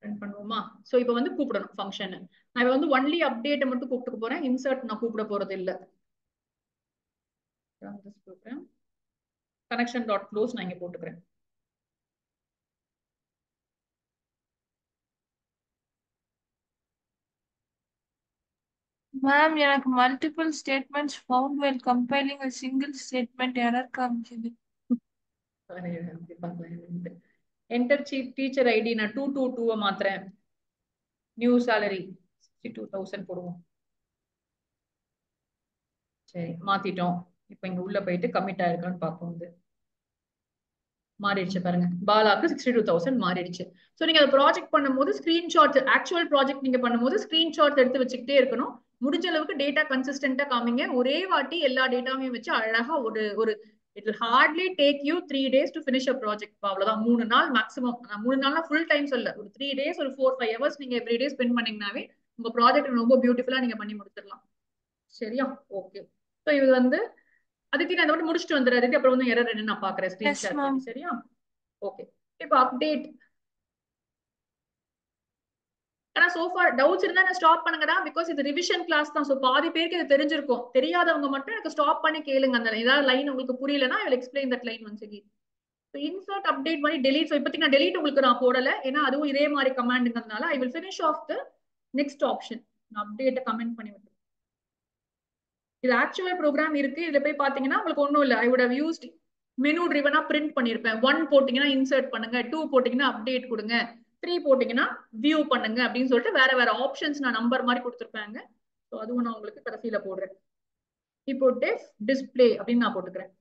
A: ரன் பண்ணுவோமா? சோ இப்போ வந்து கூப்பிடணும் ஃபங்க்ஷன். நான் வந்து ஒன்லி அப்டேட் மட்டும் கூப்பிட்டு போறேன், இன்சர்ட் நான் கூப்பிட போறது இல்ல. run this program connection.close நான் இங்க போட்டுக்கிறேன்.
D: மேம் எனக்கு multiple statements found while compiling a single statement error காமிக்குது.
A: enter teacher id நான் 222 மாத்துறேன். நியூ salary 62000 போடுவோம். சரி மாத்திட்டோம். இப்போ இங்க உள்ள போயிட்டு கமிட் ஆயிருக்கான்னு பார்ப்போம். இது மாறிடுச்சு பாருங்க, பாலாக்கு 62,000 மாறிடுச்சு. சோ நீங்க அதை ப்ராஜெக்ட் பண்ணும்போது ஸ்கிரீன்ஷாட், ஆக்சுவல் ப்ராஜெக்ட் நீங்க பண்ணும்போது ஸ்கிரீன்ஷாட் எடுத்து வச்சுக்கிட்டே இருக்கணும். முடிஞ்ச அளவுக்கு டேட்டா கன்சிஸ்டன்டா காமிங்க. ஒரே வாட்டி எல்லா டேட்டாவையும் வச்சு அழகா ஒரு it will hardly take you 3 days to finish a project. அவ்வளவுதான், 3 நாள் மேக்ஸிமம். 3 நாள்னா ஃபுல் டைம் சொல்ல, ஒரு 3 days ஒரு 4-5 hours நீங்க எவ்ரி டே ஸ்பெண்ட் பண்ணீங்கனாவே உங்க ப்ராஜெக்ட் ரொம்ப பியூட்டிஃபுல்லா நீங்க பண்ணி முடிச்சிடலாம். சரியா? ஓகே. சோ இது வந்து அதுக்கு நான் வந்து முடிச்சுட்டு வந்துடுறேன். அதுக்கு அப்புறம் வந்து எரர் என்ன நான் பாக்குறேன் ஸ்கிரீன்ஷாட் பண்ணி. சரியா? ஓகே. இப்போ அப்டேட். ஆனா சோஃபா டவுட்ஸ் இருந்தா நான் ஸ்டாப் பண்ணுங்கடா, பிகாஸ் இது ரிவிஷன் கிளாஸ் தான். சோ பாதி பேருக்கு இது தெரிஞ்சிருக்கும், தெரியாதவங்க மட்டும் எனக்கு ஸ்டாப் பண்ணி கேளுங்க. அந்த ஏதாவது லைன் உங்களுக்கு புரியலன்னா I will explain that line once again. So insert update பண்ணி டெலீட். சோ இப்போதைக்கு நான் டெலீட் உங்களுக்கு நான் போடல, ஏன்னா அதுவும் இதே மாதிரி கமாண்ட்ங்கிறதுனால I will finish off the next option. நான் அப்டேட்டை கமெண்ட் பண்ணி விட்டுறேன். இது ஆக்சுவல் ப்ரோக்ராம் இருக்கு, இதுல போய் பாத்தீங்கன்னா உங்களுக்கு ஒண்ணும் இல்ல. I would have used menu ட்ரிவனா பிரிண்ட் பண்ணிருப்பேன். 1 போட்டீங்கன்னா இன்சர்ட் பண்ணுங்க, 2 போட்டீங்கன்னா அப்டேட் கொடுங்க, 3 போட்டீங்கன்னா வியூ பண்ணுங்க அப்படின்னு சொல்லிட்டு வேற வேற ஆப்ஷன்ஸ் நான் நம்பர் மாதிரி கொடுத்துருப்பாங்க. ஸோ அதுவும் நான் உங்களுக்கு கடைசியில போடுறேன். இப்போ டெஃப் டிஸ்பிளே அப்படின்னு நான் போட்டுக்கிறேன்.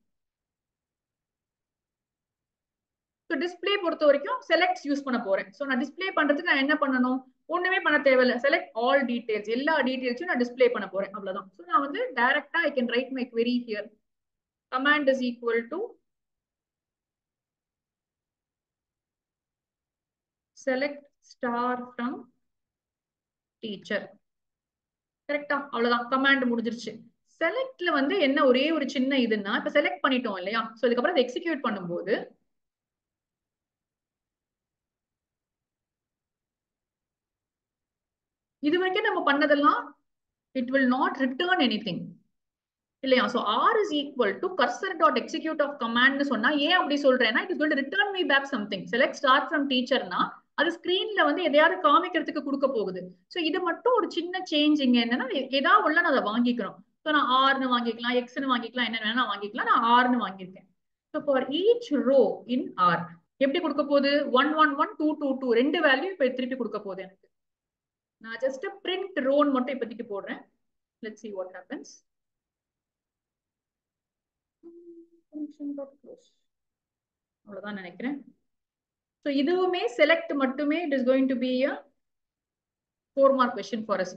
A: ஸோ டிஸ்பிளே பொறுத்த வரைக்கும் செலக்ட் யூஸ் பண்ண போறேன். ஸோ நான் டிஸ்பிளே பண்றதுக்கு நான் என்ன பண்ணணும்? ஒண்ணுமே பண்ண தேவையில்லை. செலக்ட் ஆல் டீடைல்ஸ், எல்லா டீடைல்ஸும் நான் டிஸ்பிளே பண்ண போறேன், அவ்வளவுதான். ஸோ நான் வந்து டைரக்டா I can write my query here. command is equal to select star from teacher. கரெக்டா? அவ்வளவுதான், கமாண்ட் முடிஞ்சிருச்சு. செலக்ட்ல வந்து என்ன ஒரே ஒரு சின்ன இதுன்னா, இப்ப செலக்ட் பண்ணிட்டோம் இல்லையா? சோ இதுக்கப்புறம் அதை எக்ஸிக்யூட் பண்ணும்போது இது வரைக்கும் நம்ம பண்ணதெல்லாம் it will not return anything இல்லையா? So r is equal to cursor.execute of command னு சொன்னா ஏன் அப்படி சொல்றேன்னா, it is going to return me back something. select star from teacher னா அது ஸ்கிரீன்ல வந்து எதையாவது காமிக்கிறதுக்கு கொடுக்க போகுது. சோ இது மட்டும் ஒரு சின்ன சேஞ்சிங் என்னன்னா, ஏதாவது உள்ள நான் அதை வாங்கிக்கணும். சோ நான் r னு வாங்கிக்கலாம், x னு வாங்கிக்கலாம், என்ன வேணா வாங்கிக்கலாம். நான் r னு வாங்கியிருக்கேன். So for each row in r எப்படி கொடுக்க போகுது? 111 222 ரெண்டு வேல்யூ இப்ப திருப்பி கொடுக்க போகுது எனக்கு. நான் ஜஸ்ட் print row மட்டும் இப்போதைக்கு போடுறேன். let's see what happens. அவ்வளவுதான் நினைக்கிறேன். So இதுவுமே select மட்டுமே it is going to be a 4 mark question for us.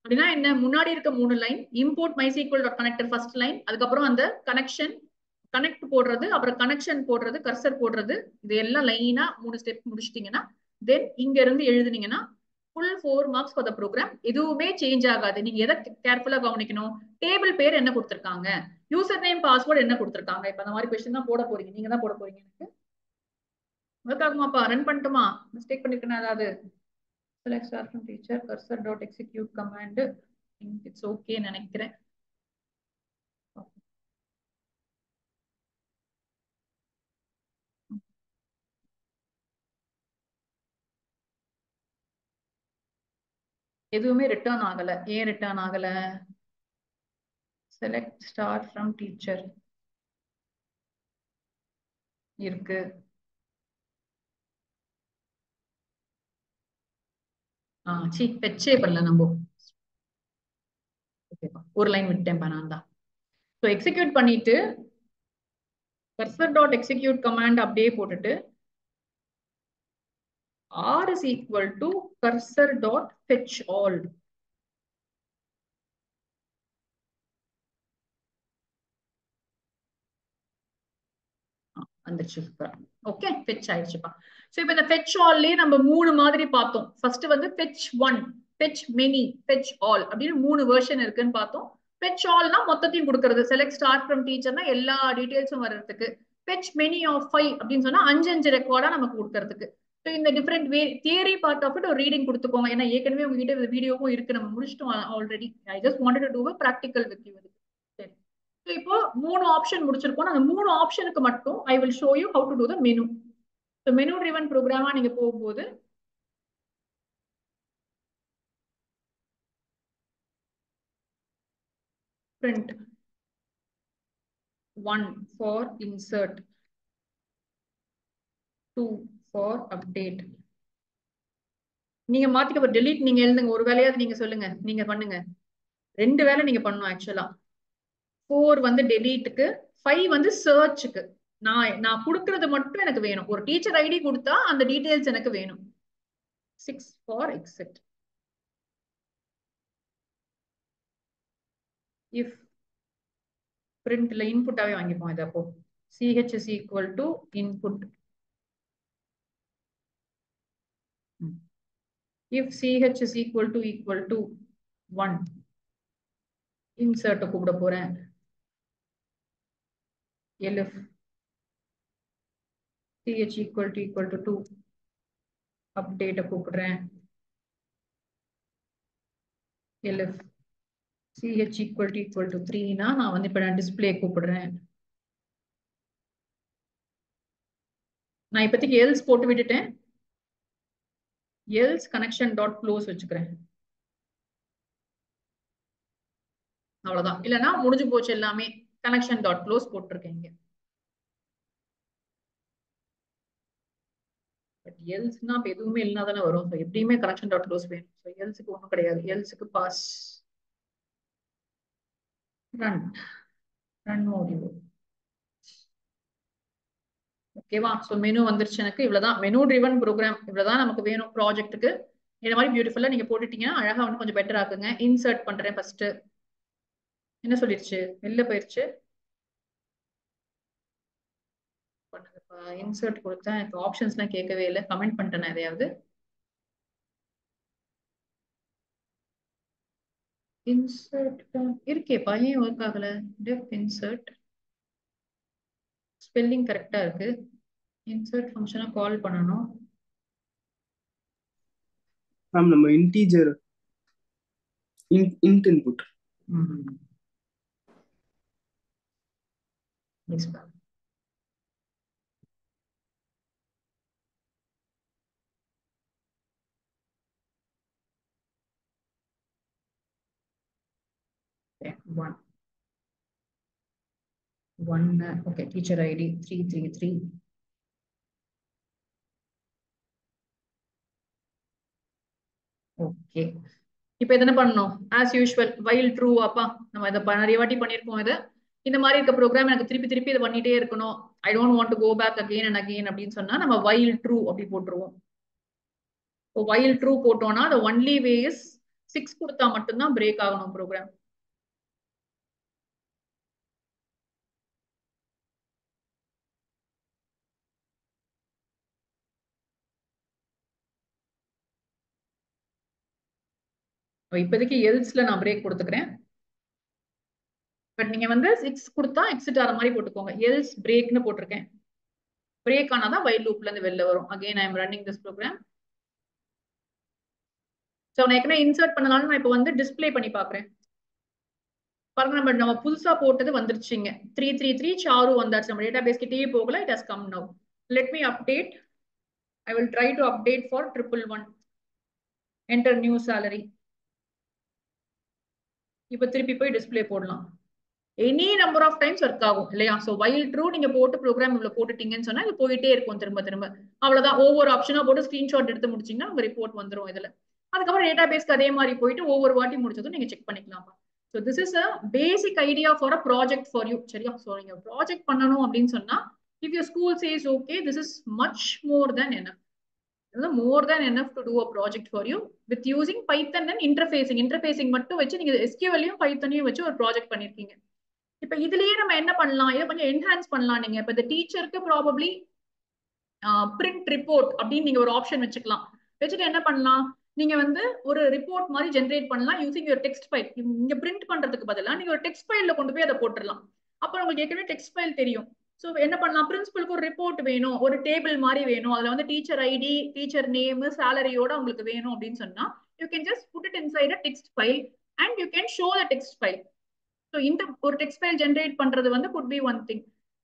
A: அப்படின்னா என்ன? முன்னாடி இருக்க 3 line import mysql.connector first line, அதுக்கப்புறம் அந்த கனெக்ஷன் கனெக்ட் போடுறது, அப்புறம் கனெக்ஷன் போடுறது, கர்சர் போடுறது, இது எல்லாம் லைனா 3 ஸ்டெப் முடிச்சிட்டீங்கன்னா தென் இங்க இருந்து எழுதுனீங்கன்னா full 4 marks for the program. எதுவுமே சேஞ்ச் ஆகாது. நீங்க எதை கேர்ஃபுல்லா கவனிக்கணும்? டேபிள் பேர் என்ன கொடுத்திருக்காங்க, யூசர் நேம் பாஸ்வேர்ட் என்ன கொடுத்திருக்காங்க. இப்ப அந்த மாதிரி क्वेश्चन தான் போட போறீங்க, நீங்க தான் போட போறீங்க. எனக்கு ஒர்க் ஆகுமாப்பா? ரன் பண்ணட்டுமா? மிஸ்டேக் பண்ணிருக்கேன் ஏதாவது? select star from teacher cursor.execute command it's okay நினைக்கிறேன். எதுவுமே ரிட்டர்ன் ஆகல. ஏன் ரிட்டர்ன் ஆகல? select star from teacher இருக்கு. ஃபெச்சே பண்ணல நம்ம. ஓகேப்பா, ஒரு லைன் விட்டேன்ப்பா நான் தான். ஸோ எக்ஸிக்யூட் பண்ணிட்டு கர்சர் டாட் எக்ஸிக்யூட் கமாண்ட் அப்படியே போட்டுட்டு r is equal to cursor dot fetch all. வந்துருச்சு. ஓகே, ஃபெட்ச் ஆயிடுச்சுப்பா. சோ இப்போ இந்த ஃபெட்ச் ஆல்லே நம்ம 3 மாதிரி பார்த்தோம். ஃபர்ஸ்ட் வந்து fetch 1, fetch many, fetch all அப்படின்னு 3 வெர்ஷன் இருக்குன்னு பார்த்தோம். ஃபெட்ச் ஆல்னா மொத்தத்தையும் கொடுக்கிறது. செலக்ட் ஸ்டார்ட் ஃப்ரம் டீச்சர்னா எல்லா டீடைல்ஸும் வர்றதுக்கு. ஃபெட்ச் மெனி ஆஃப் 5 அப்படின்னு சொன்னா 5 ரெக்கார்டா நமக்கு கொடுக்கறதுக்கு. ஸோ இந்த different theory part of it ஒரு ரீடிங் கொடுத்துக்கோங்க. ஏன்னா ஏற்கனவே உங்ககிட்ட இந்த வீடியோவும் இருக்கு, நம்ம முடிச்சிட்டோம் already. I just wanted to do a practical with you. சரி, இப்போ 3 ஆப்ஷன் முடிச்சிருக்கோம். அந்த 3 ஆப்ஷனுக்கு மட்டும் I will show you how to do the menu. So menu driven ப்ரோக்ராமா நீங்க போகும்போது print 1 for insert, 2 for update. நீங்க மாத்திக்க delete நீங்க எழுதுங்க. ஒரு வேலையாவது நீங்க சொல்லுங்க, நீங்க பண்ணுங்க. 2 வேலை நீங்க பண்ணணும் ஆக்சுவலா. 4 வந்து டெலீட்டுக்கு, 5 வந்து சர்ச்சுக்கு. நான் கொடுக்கறது மட்டும் எனக்கு வேணும். ஒரு டீச்சர் ஐடி கொடுத்தா அந்த டீடைல்ஸ் எனக்கு வேணும். 6 for exit. if printல இன்புட்டாவே வாங்கிப்போம். இது அப்போ ch is equal to input. if ch is equal to 1, insert கூப்பிட போறேன். elif ch equal to 2, update கூப்பிடுறேன். elif ch equal to 3 னா நான் வந்து இப்ப நான் டிஸ்ப்ளே கூப்பிடுறேன். நான் இப்போதைக்கு else போட்டு விட்டுட்டேன். else connection dot close வச்சுக்கிறேன். அவ்வளவுதான். இல்லைன்னா முடிஞ்சு போச்சு எல்லாமே. கனெக்ஷன் டாட் க்ளோஸ் போட்டிருக்கேங்க. பட் எல்ஸ்னா இப்ப எதுவுமே இல்லைனா தானே வரும். ஸோ எப்படியுமே கனெக்ஷன் டாட் க்ளோஸ் வேணும். ஸோ எல்ஸுக்கு ஒன்றும் கிடையாது. எல்ஸுக்கு பாஸ் ரன் மோடியூல். ஓகேவா? ஸோ மெனு வந்துருச்சு எனக்கு. இவ்வளவுதான் மெனு ட்ரிவன் ப்ரோக்ராம். இவ்வளவுதான் நமக்கு வேணும் ப்ராஜெக்ட்டுக்கு. இந்த மாதிரி பியூட்டிஃபுல்லா நீங்க போட்டுட்டீங்கன்னா அழகா வந்து கொஞ்சம் பெட்டர் ஆக்குங்க. இன்சர்ட் பண்றேன் ஃபர்ஸ்ட். என்ன சொல்லிருச்சு? வெளில போயிருச்சு. இன்சர்ட் கொடுத்தேன். எனக்கு ஆப்ஷன்ஸ்லாம் கேட்கவே இல்லை. கமெண்ட் பண்ணிட்டேன் எதையாவது. இன்சர்ட் இருக்கே, பையன் ஒர்க் ஆகல. டெஃப் இன்சர்ட் ஸ்பெல்லிங் கரெக்டா இருக்கு. இன்சர்ட் ஃபங்க்ஷனை கால் பண்ணணும்.
C: மேம் நம்ம integer int input.
A: Yes ma'am. One, okay, teacher ID 333. Okay, இப்போ என்ன பண்ணணும்? As usual while true. அப்பா நம்ம இதை நிறைய வாட்டி பண்ணியிருக்கோம். இது இந்த மாதிரி இருக்க ப்ரோக்ராம் எனக்கு திருப்பி திருப்பி இதை பண்ணிட்டே இருக்கணும். I don't want to go back again and again அப்படின்னு சொன்னா நம்ம வைல் ட்ரூ அப்படி போட்டுருவோம். வைல் ட்ரூ போட்டோம்னா the only way is 6 கொடுத்தா மட்டும்தான் பிரேக் ஆகணும் ப்ரோக்ராம். இப்போதைக்கு எல்ஸ்ல நான் பிரேக் கொடுத்துக்கிறேன். பட் நீங்க வந்து 6 கொடுத்தா எக்ஸிட் ஆகிற மாதிரி போட்டுக்கோங்க. எல்ஸ் பிரேக்னு போட்டிருக்கேன். பிரேக் ஆனாதான் வைல் லூப்ல இருந்து வெளில வரும். Again I am running this program. So நான் ஏற்கனவே இன்சர்ட் பண்ணனாலும் நான் இப்போ வந்து டிஸ்பிளே பண்ணி பார்க்குறேன். பாருங்க, நம்ம புதுசா போட்டது வந்துருச்சுங்க. 333 சாரு வந்தாச்சு. நம்ம டேட்டா பேஸ் கிட்டே போகல. It has come now. Let me update. I will try to update for 111. Enter new salary. இப்போ திருப்பி போய் டிஸ்பிளே போடலாம். Any number of times work ஆகும் இல்லையா? ஸோ வைல் ட்ரூ நீங்க போட்டு ப்ரோக்ராம் இவ்வளவு போட்டுட்டீங்கன்னு சொன்னா இது போயிட்டே இருக்கும் திரும்ப திரும்ப. அவ்வளவுதான். ஒவ்வொரு ஆப்ஷனா போட்டு ஸ்கிரீன்ஷாட் எடுத்து முடிச்சீங்கன்னா உங்க ரிப்போர்ட் வந்துடும் இதுல. அதுக்கப்புறம் டேட்டா பேஸ்க்கு அதே மாதிரி போயிட்டு ஒவ்வொரு வாட்டி முடிச்சதும் நீங்க செக் பண்ணிக்கலாம். So this is a basic idea for a project for you. சரியா? ஸோ நீங்க ப்ராஜெக்ட் பண்ணணும் அப்படின்னு சொன்னா if your school says okay, this is much more than enough. More than enough to do a project for you with using Python and interfacing மட்டும் வச்சு நீங்க SQL-யும் Python-யும் வச்சு ஒரு ப்ராஜெக்ட் பண்ணிருக்கீங்க. இப்ப இதுலயே நம்ம என்ன பண்ணலாம், இதை கொஞ்சம் என்ஹான்ஸ் பண்ணலாம். நீங்க இப்ப இந்த டீச்சருக்கு ப்ராபப்ளி பிரிண்ட் ரிப்போர்ட் அப்படின்னு நீங்க ஒரு ஆப்ஷன் வச்சுக்கலாம். வச்சுட்டு என்ன பண்ணலாம், நீங்க வந்து ஒரு ரிப்போர்ட் மாதிரி ஜென்ரேட் பண்ணலாம் யூசிங் யுவர் டெக்ஸ்ட் ஃபைல். நீங்க பிரிண்ட் பண்றதுக்கு பதிலா நீங்க ஒரு டெக்ஸ்ட் ஃபைல்ல கொண்டு போய் அதை போட்டுடலாம். அப்புறம் உங்களுக்கு ஏற்கனவே டெக்ஸ்ட் ஃபைல் தெரியும். ஸோ என்ன பண்ணலாம், பிரின்சிபலுக்கு ஒரு ரிப்போர்ட் வேணும், ஒரு டேபிள் மாதிரி வேணும், அதுல வந்து டீச்சர் ஐடி, டீச்சர் நேம், சேலரியோட உங்களுக்கு வேணும் அப்படின்னு சொன்னா you can just put it inside a text file and you can show the text file. So இந்த ஒரு டெக்ஸ்ட் ஃபைல் ஜென்ரேட் பண்றது வந்து could be one thing.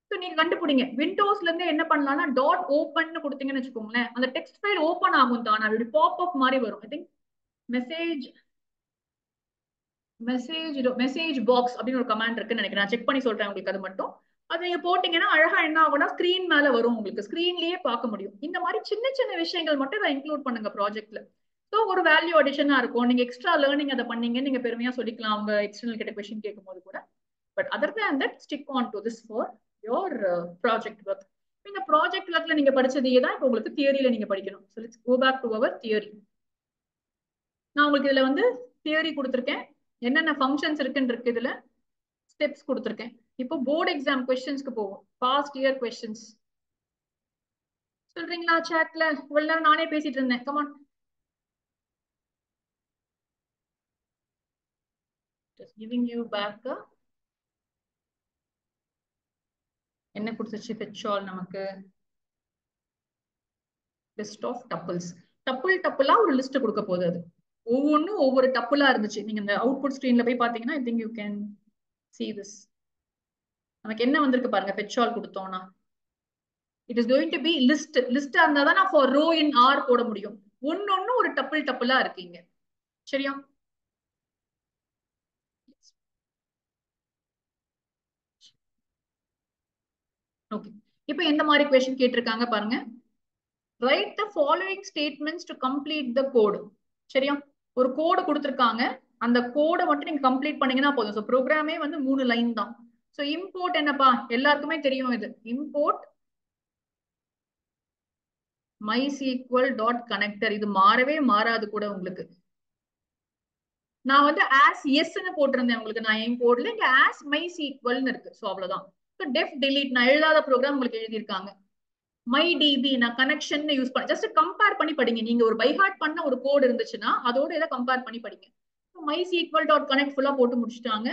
A: So நீங்க கண்டுபிடிங்க விண்டோஸ்ல இருந்து என்ன பண்ணலாம்னா டாட் ஓப்பன் கொடுத்தீங்கன்னு வச்சுக்கோங்களேன், அந்த டெக்ஸ்ட் ஃபைல் ஓப்பன் ஆகும் தான், அப்படி பாப் அப் மாதிரி வரும். ஐ திங்க் மெசேஜ் பாக்ஸ் அப்படின்னு ஒரு கமாண்ட் இருக்குன்னு நினைக்கிறேன். நான் செக் பண்ணி சொல்றேன் உங்களுக்கு. அது மட்டும் அது நீங்க போட்டீங்கன்னா அழகா என்ன ஆகும்னா ஸ்கிரீன் மேல வரும், உங்களுக்கு ஸ்கிரீன்லயே பார்க்க முடியும். இந்த மாதிரி சின்ன சின்ன விஷயங்கள் மட்டும் இதை இன்க்ளூட் பண்ணுங்க ப்ராஜெக்ட்ல. ஸோ ஒரு வேல்யூ அடிஷனா இருக்கும். நீங்க எக்ஸ்ட்ரா லேர்னிங் அதை பண்ணீங்கன்னு நீங்க பெருமையா சொல்லிக்கலாம் அவங்க எக்ஸ்டர்னல் கிட்ட கொஸ்டின் கேட்கும் போது கூட. But other than that stick on to this for your project work. இந்த ப்ராஜெக்ட் ஒர்க்ல நீங்க படிச்சதையே தான் இப்போ உங்களுக்கு தியரியில நீங்க படிக்கணும். So let's go back to our theory. நான் உங்களுக்கு இதுல வந்து தியரி கொடுத்துருக்கேன், என்னென்ன ஃபங்க்ஷன்ஸ் இருக்குன்னு இருக்கு, இதுல ஸ்டெப்ஸ் கொடுத்துருக்கேன். இப்போ போர்டு எக்ஸாம் கொஸ்டின்ஸ்க்கு போவோம். பாஸ்ட் இயர் கொஸ்டின்ஸ் சொல்றீங்களா சாட்ல? இவ்வளவு நேரம் நானே பேசிட்டு இருந்தேன். Come on, just giving you back என்ன கொடுத்துச்சு fetch all நமக்கு லிஸ்ட் ஆஃப் டப்பிள்ஸ். டப்பிளா ஒரு லிஸ்ட் கொடுக்க போகுது. அது ஒவ்வொன்றும் ஒவ்வொரு டப்பிளா இருந்துச்சு. நீங்க இந்த அவுட்புட் ஸ்கிரீன்ல போய் பாத்தீங்கன்னா I think you can see this. நமக்கு என்ன வந்திருக்கு பாருங்க fetch all கொடுத்தோம்னா it is going to be லிஸ்டா இருந்தா தான் நான் for row in R போட முடியும். ஒன்னொன்னு ஒரு டப்பிளா இருக்கீங்க. சரியா? ஓகே, இப்போ எந்த மாதிரி क्वेश्चन கேட்டிருக்காங்க பாருங்க. Write the following statements to complete the code. சரியா? ஒரு கோடு கொடுத்துருக்காங்க, அந்த கோடை மட்டும் நீங்க கம்ப்ளீட் பண்ணீங்கன்னா போதும். ஸோ ப்ரோக்ராமே வந்து 3 லைன் தான். ஸோ இம்போர்ட் என்னப்பா எல்லாருக்குமே தெரியும், இது இம்போர்ட் MySQL டாட் கனெக்டர். இது மாறவே மாறாது கூட உங்களுக்கு. நான் வந்து as yes-ன்னு போட்டிருந்தேன் உங்களுக்கு, நான் என் கோட்ல இங்க as MySQL-ன்னு இருக்கு. ஸோ அவ்வளவுதான். ஸோ டெஃப் delete நான் எழுதாத ப்ரோக்ராம் உங்களுக்கு எழுதியிருக்காங்க. MyDB நான் கனெக்ஷன் யூஸ் பண்ண ஜஸ்ட் கம்பேர் பண்ணி படிங்க. நீங்க ஒரு பைஹார்ட் பண்ண ஒரு கோட் இருந்துச்சுன்னா அதோட இதை கம்பேர் பண்ணி படிங்க. MySQL டாட் கனெக்ட் ஃபுல்லா போட்டு முடிச்சிட்டாங்க.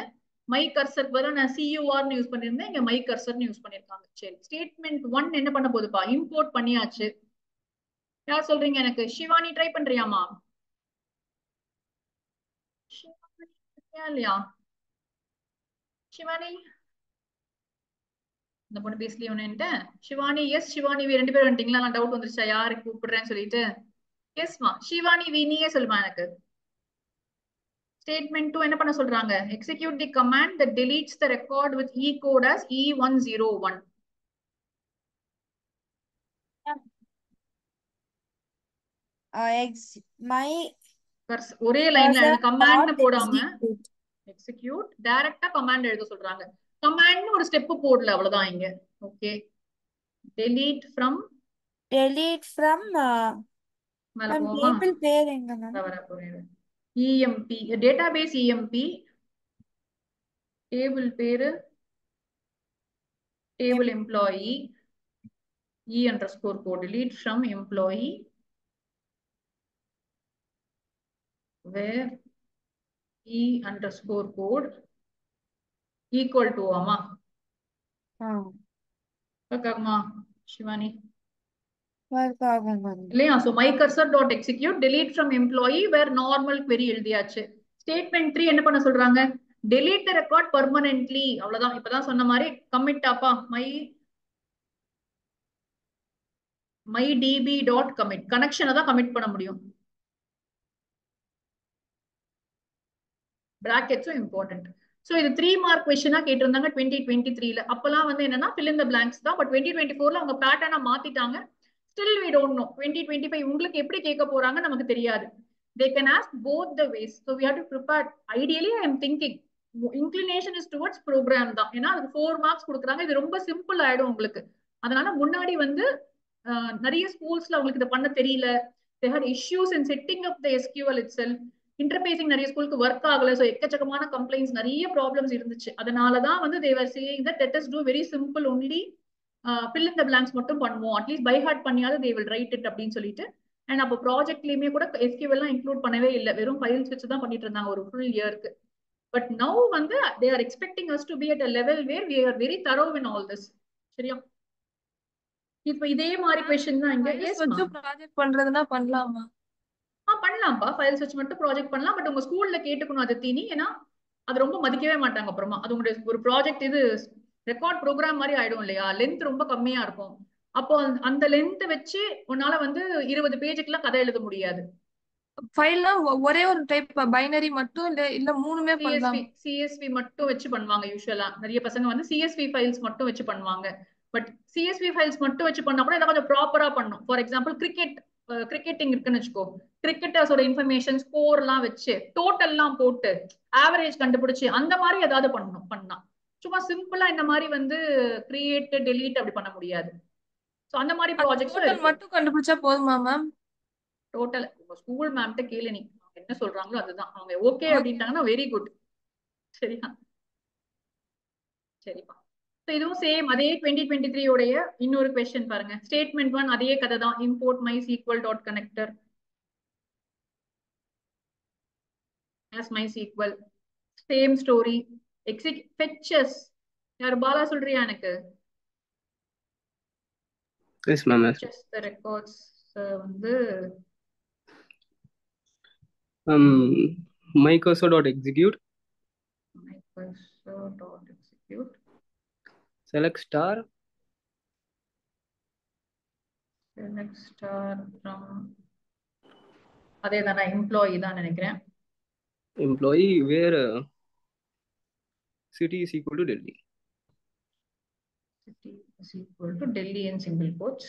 A: மை கர்சர் வர நான் CUR-ன்னு யூஸ் பண்ணிருந்தேன், இங்க மை கர்சர்னு யூஸ் பண்ணிருக்காங்க. சரி, ஸ்டேட்மெண்ட் 1 என்ன பண்ண போகுதுப்பா, இம்போர்ட் பண்ணியாச்சு. யார் சொல்றீங்க எனக்கு? சிவானி ட்ரை பண்றியாமா? இல்லையா சிவானி? இந்த பொண்ணு பேசலையே ஒன்னுட்டு. சிவானி எஸ் சிவானி வி 2 பேரும் வந்துட்டீங்களா? நான் டவுட் வந்துருச்சா யாருக்கு கூப்பிடுறேன்னு சொல்லிட்டு. எஸ்மா சிவானி வி நீயே சொல்லுமா எனக்கு. ஸ்டேட்மெண்ட் 2 என்ன பண்ண சொல்றாங்க? Execute the command that deletes the record with e code as E101. ஒரே லைன்ல கமாண்ட் போடாம எக்ஸிக்யூட் டைரக்டா கமாண்ட் எழுத சொல்றாங்க. கமாண்ட் ஒரு ஸ்டெப் போடல, அவ்வளவுதான் இங்க. ஓகே, delete from மேல போமா
F: டேபிள் பேர் எங்க மேம்?
A: வர போறேன். EMP டேட்டாபேஸ் EMP டேபிள் பேரு table employee E_code delete from employee where E_code equal to ஆமா காகமா சிவானி இல்லையா? so my cursor dot execute delete from employee where normal query எழுதியாச்சு. ஸ்டேட்மெண்ட் 3 என்ன பண்ண சொல்றாங்க? delete the record permanently. அவ்வளவுதான். இப்பதான் சொன்ன மாதிரி commit ஆப்பா MyDB dot commit கனெக்ஷனை தான் கமிட் பண்ண முடியும். பிராக்கெட்ஸும் இம்பார்ட்டன்ட். ஸோ இது 3 மார்க் கொஸ்டினா கேட்டிருந்தாங்க 2023ல. அப்பெல்லாம் வந்து என்னன்னா fill in the blanks தான். பட் 2024ல அவங்க பேட்டர்னா மாத்திட்டாங்க. ஸ்டில் we don't know 2025 உங்களுக்கு எப்படி கேட்க போறாங்க நமக்கு தெரியாது. They can ask both the ways. So we have to prepare. Ideally I am thinking inclination is towards program தான். ஏன்னா அதுக்கு 4 மார்க்ஸ் கொடுக்குறாங்க. இது ரொம்ப சிம்பிள் ஆயிடும் உங்களுக்கு. அதனால முன்னாடி வந்து நிறைய ஸ்கூல்ஸ்ல அவங்களுக்கு இதை பண்ண தெரியல. They had issues in setting up the SQL itself. இன்டர்பேசிங் நிறைய ஸ்கூலுக்கு ஒர்க் ஆகல. ஸோ எக்கச்சக்கமான கம்ப்ளைண்ட்ஸ் நிறைய ப்ராப்ளம்ஸ் இருந்துச்சு. அதனாலதான் வந்து they're saying that let us do very simple only fill in the blanks மட்டும் பண்ணுவோம். அட்லீஸ்ட் பை ஹார்ட் பண்ணியாவது they will write it அப்படின்னு சொல்லிட்டு. அண்ட் அப்போ ப்ராஜெக்ட்லயுமே கூட SQL எல்லாம் இன்க்ளூட் பண்ணவே இல்லை. வெறும் ஃபைல்ஸ் வச்சு தான் பண்ணிட்டு இருந்தாங்க ஒரு ஃபுல் இயருக்கு. பட் நவ் வந்து they are expecting us to be at a level where we are very thorough in all this. சரியா? இப்போ இதே மாதிரி கொஸ்டின் தான் இங்க.
D: Files
A: எஸ்
D: வச்சு ப்ராஜெக்ட் பண்றதுன்னா பண்ணலாமா?
A: பண்ணலாம்ப்பா. ஃபைல்ஸ் வச்சு மட்டும் ப்ராஜெக்ட் பண்ணலாம். பட் உங்க ஸ்கூல்ல கேட்டுக்கணும் அது தீனி. ஏன்னா அது ரொம்ப மதிக்கவே மாட்டாங்க. அப்புறமா அது உங்களுடைய ஒரு ப்ராஜெக்ட் இது ரெக்கார்ட் ப்ரோக்ராம் மாதிரி ஆயிடும் இல்லையா? லென்த் ரொம்ப கம்மியா இருக்கும். அப்போ அந்த லென்த் வச்சு உன்னால வந்து 20 பேஜுக்குலாம் கதை எழுத முடியாது.
D: ஃபைல்னா ஒரே ஒரு டைப் பைனரி மட்டும் இல்ல மூணுமே பண்ணலாம்.
A: சிஎஸ்வி மட்டும் வச்சு பண்ணுவாங்க யூஸ்வலா. நிறைய பசங்க வந்து சிஎஸ்வி ஃபைல்ஸ் மட்டும் வச்சு பண்ணுவாங்க. பட் சிஎஸ்வி ஃபைல்ஸ் மட்டும் வச்சு பண்ணா கூட கொஞ்சம் ப்ராப்பரா பண்ணும். ஃபார் எக்ஸாம்பிள் கிரிக்கெட்டிங் இருக்குன்னு வச்சுக்கோ. கிரிக்கெட்டர்ஸோட இன்ஃபர்மேஷன் ஸ்கோர் எல்லாம் வச்சு டோட்டல் எல்லாம் போட்டு ஆவரேஜ் கண்டுபிடிச்சு அந்த மாதிரி ஏதாவது பண்ணலாம். சும்மா சிம்பிளா இந்த மாதிரி வந்து கிரியேட் டெலீட் அப்படி பண்ண முடியாது. சோ அந்த மாதிரி ப்ராஜெக்ட்ஸும் இருக்கு.
D: மட்டும் கண்டுபிடிச்சா போதுமா மேம்?
A: டோட்டல் உங்க ஸ்கூல் மேம்கிட்ட கேளு நீ. என்ன சொல்றாங்களோ அதுதான். அவங்க ஓகே அப்படின்ட்டாங்கன்னா வெரி குட். சரியா? சரிப்பா. இதுவும் சேம் அதே 2023 உடைய இன்னொரு கொஸ்டின் பாருங்க. ஸ்டேட்மெண்ட் 1 அதே கதை தான். Import MySQL dot connector as MySQL. Same story. Fetches யார் பாலா சொல்றியா எனக்கு?
C: Yes ma'am.
A: Fetches the records வந்து
C: mycursor.execute select star
A: from அதே தான் எம்ப்ளாயி தான் நினைக்கிறேன்.
C: employee where city is equal to Delhi.
A: City is equal to Delhi in single quotes.